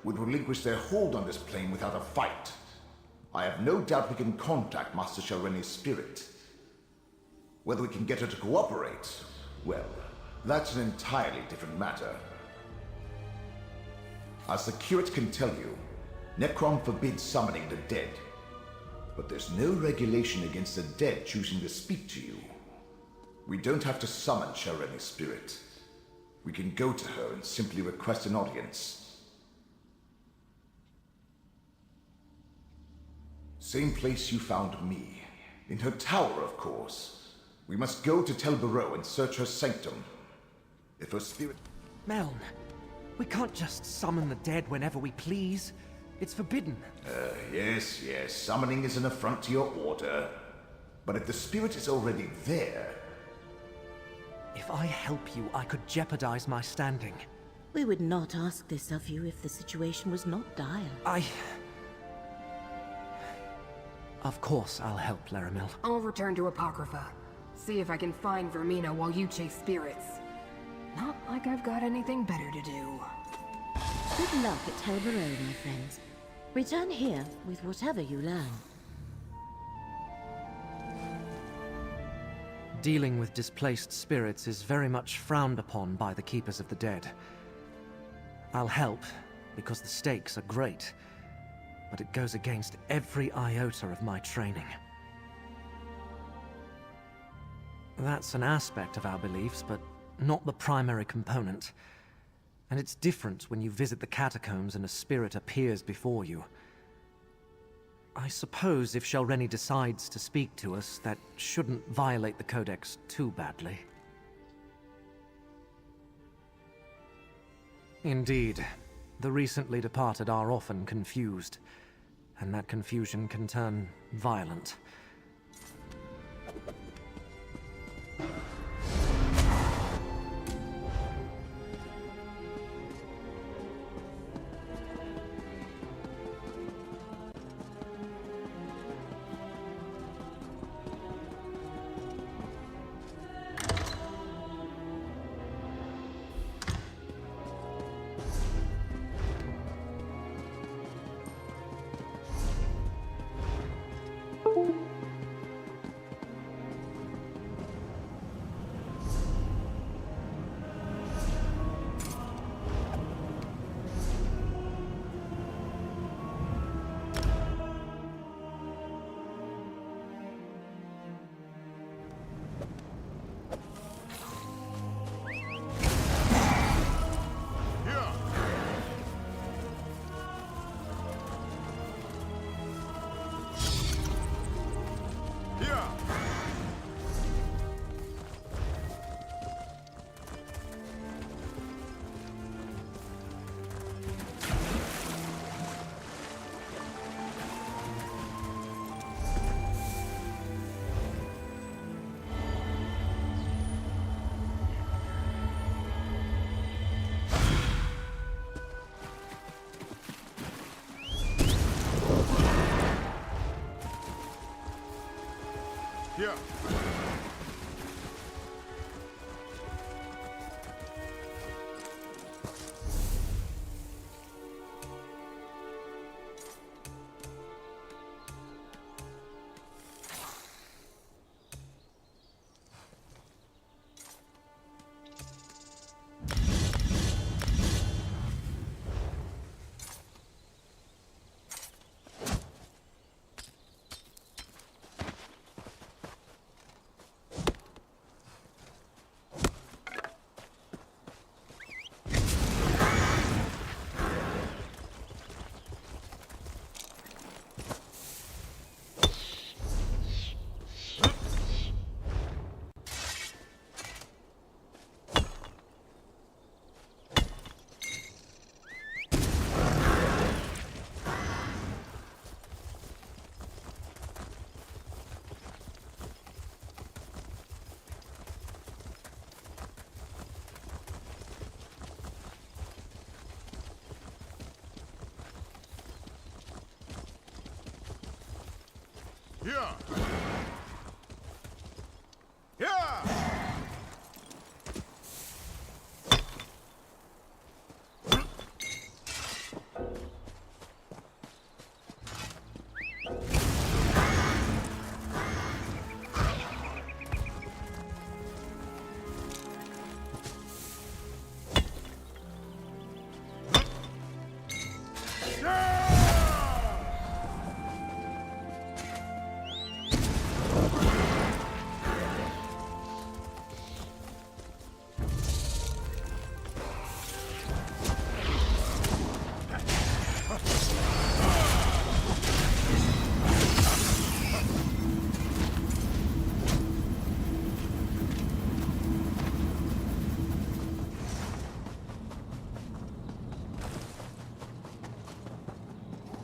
would relinquish their hold on this plane without a fight. I have no doubt we can contact Master Shelreni's spirit. Whether we can get her to cooperate, well, that's an entirely different matter. As the curate can tell you, Necron forbids summoning the dead. But there's no regulation against the dead choosing to speak to you. We don't have to summon Shelreni's spirit. We can go to her and simply request an audience. Same place you found me. In her tower, of course. We must go to Tel Barrow and search her sanctum. If her spirit... Meln, we can't just summon the dead whenever we please. It's forbidden. Yes. Summoning is an affront to your order. But if the spirit is already there... If I help you, I could jeopardize my standing. We would not ask this of you if the situation was not dire. Of course I'll help, Laramil. I'll return to Apocrypha. See if I can find Vermina while you chase spirits. Not like I've got anything better to do. Good luck at Tel Barrow, my friends. Return here with whatever you learn. Dealing with displaced spirits is very much frowned upon by the Keepers of the Dead. I'll help, because the stakes are great, but it goes against every iota of my training. That's an aspect of our beliefs, but not the primary component. And it's different when you visit the catacombs and a spirit appears before you. I suppose if Shelreni decides to speak to us, that shouldn't violate the Codex too badly. Indeed. The recently departed are often confused, and that confusion can turn violent. Here.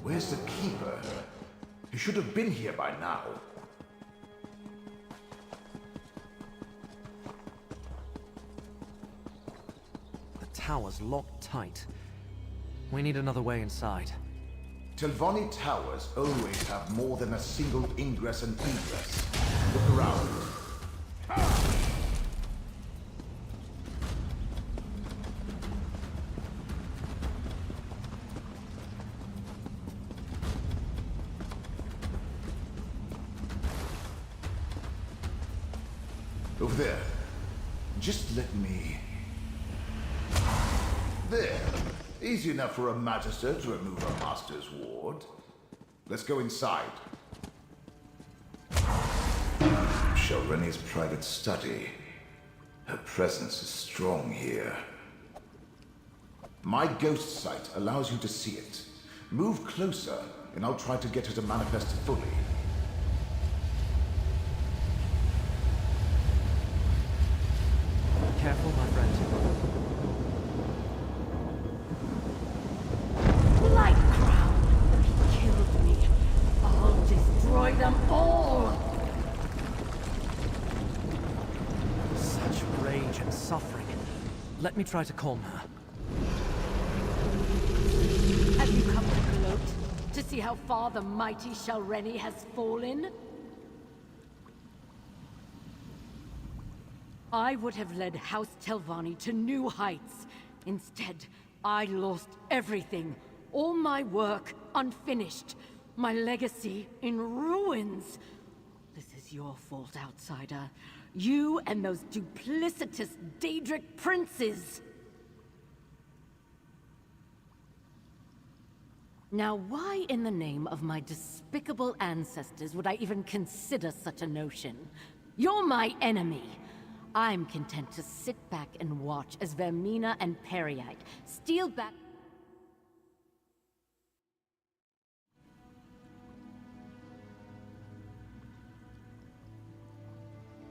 Where's the Keeper? He should have been here by now. The tower's locked tight. We need another way inside. Telvanni towers always have more than a single ingress and egress. Look around. Over there. Just let me... There. Easy enough for a Magister to remove a Master's ward. Let's go inside. Shalreni's private study. Her presence is strong here. My ghost sight allows you to see it. Move closer, and I'll try to get her to manifest fully. Careful, my friend. Light Crown! He killed me. I'll destroy them all! Such rage and suffering. Let me try to calm her. Have you come to gloat? To see how far the mighty Shalreni has fallen? I would have led House Telvanni to new heights. Instead, I lost everything. All my work unfinished. My legacy in ruins. This is your fault, outsider. You and those duplicitous Daedric princes. Now, why in the name of my despicable ancestors would I even consider such a notion? You're my enemy. I'm content to sit back and watch as Vermina and Peryite steal back...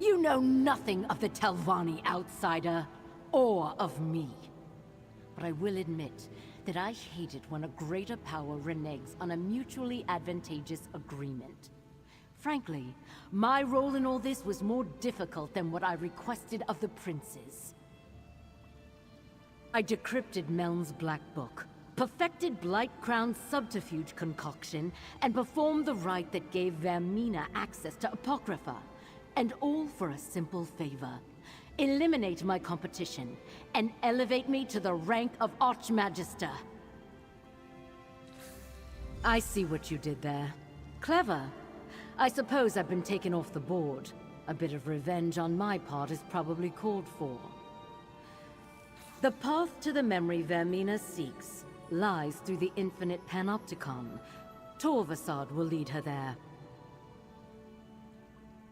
You know nothing of the Telvanni, outsider, or of me. But I will admit that I hate it when a greater power reneges on a mutually advantageous agreement. Frankly, my role in all this was more difficult than what I requested of the princes. I decrypted Meln's Black Book, perfected Blightcrown's subterfuge concoction, and performed the rite that gave Vermina access to Apocrypha. And all for a simple favor. Eliminate my competition, and elevate me to the rank of Archmagister. I see what you did there. Clever. I suppose I've been taken off the board. A bit of revenge on my part is probably called for. The path to the memory Vermina seeks lies through the infinite Panopticon. Torvasad will lead her there.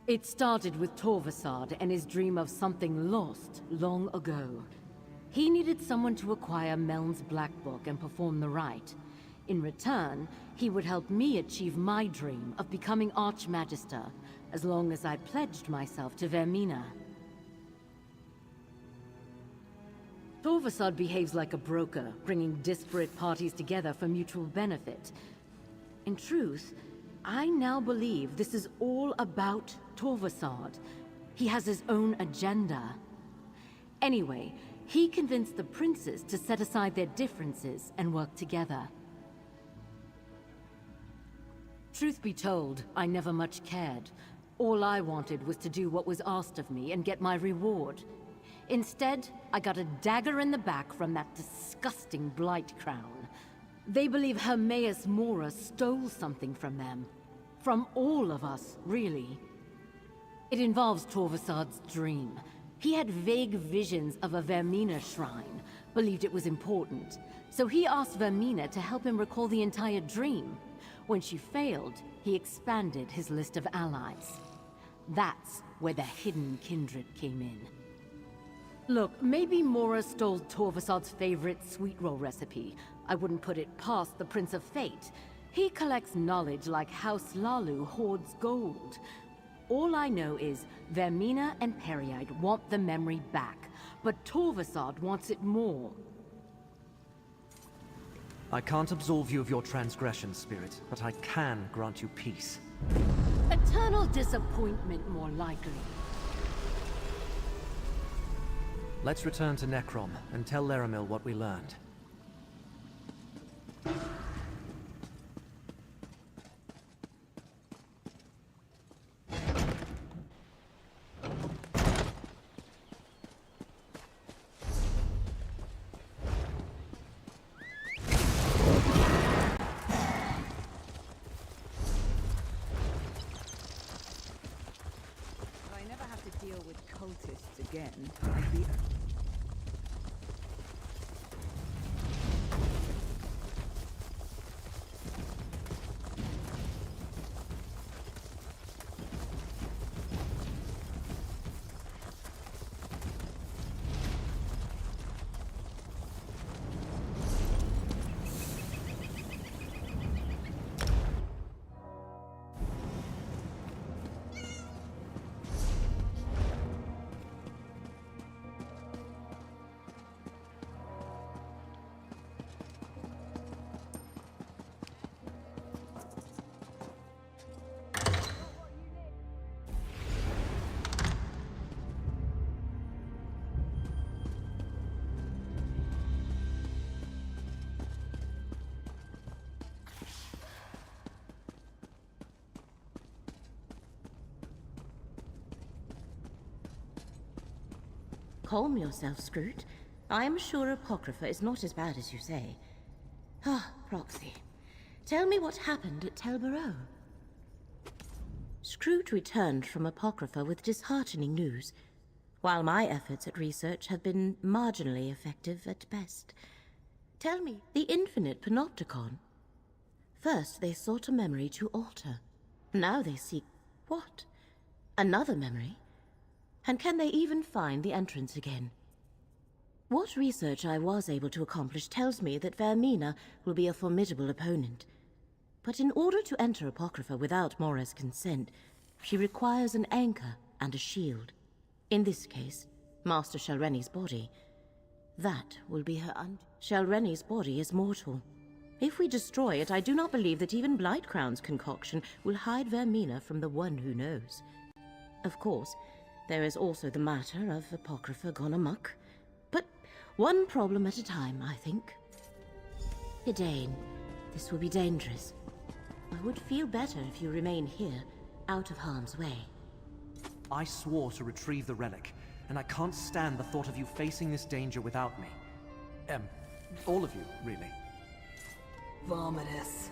It started with Torvasad and his dream of something lost long ago. He needed someone to acquire Meln's Black Book and perform the rite. In return, he would help me achieve my dream of becoming Archmagister, as long as I pledged myself to Vermina. Torvasad behaves like a broker, bringing disparate parties together for mutual benefit. In truth, I now believe this is all about Torvasad. He has his own agenda. Anyway, he convinced the princes to set aside their differences and work together. Truth be told, I never much cared. All I wanted was to do what was asked of me and get my reward. Instead, I got a dagger in the back from that disgusting Blightcrown. They believe Hermaeus Mora stole something from them. From all of us, really. It involves Torvasad's dream. He had vague visions of a Vermina shrine, believed it was important. So he asked Vermina to help him recall the entire dream. When she failed, he expanded his list of allies. That's where the hidden kindred came in. Look, maybe Mora stole Torvasad's favorite sweet roll recipe. I wouldn't put it past the Prince of Fate. He collects knowledge like House Lalu hoards gold. All I know is Vermina and Peryite want the memory back, but Torvasad wants it more. I can't absolve you of your transgression, Spirit, but I can grant you peace. Eternal disappointment, more likely. Let's return to Necrom and tell Laramil what we learned. deal with cultists again, I'd be... Calm yourself, Scroot. I am sure Apocrypha is not as bad as you say. Ah, Proxy. Tell me what happened at Tel Barrow. Scroot returned from Apocrypha with disheartening news, while my efforts at research have been marginally effective at best. Tell me, the infinite Panopticon. First, they sought a memory to alter. Now they seek... what? Another memory? And can they even find the entrance again? What research I was able to accomplish tells me that Vermina will be a formidable opponent. But in order to enter Apocrypha without Mora's consent, she requires an anchor and a shield. In this case, Master Shalreni's body. That will be her Shalreni's body is mortal. If we destroy it, I do not believe that even Blightcrown's concoction will hide Vermina from the one who knows. Of course, there is also the matter of Apocrypha gone amok. But one problem at a time, I think. Hidane, this will be dangerous. I would feel better if you remain here, out of harm's way. I swore to retrieve the relic, and I can't stand the thought of you facing this danger without me. All of you, really. Vomitus.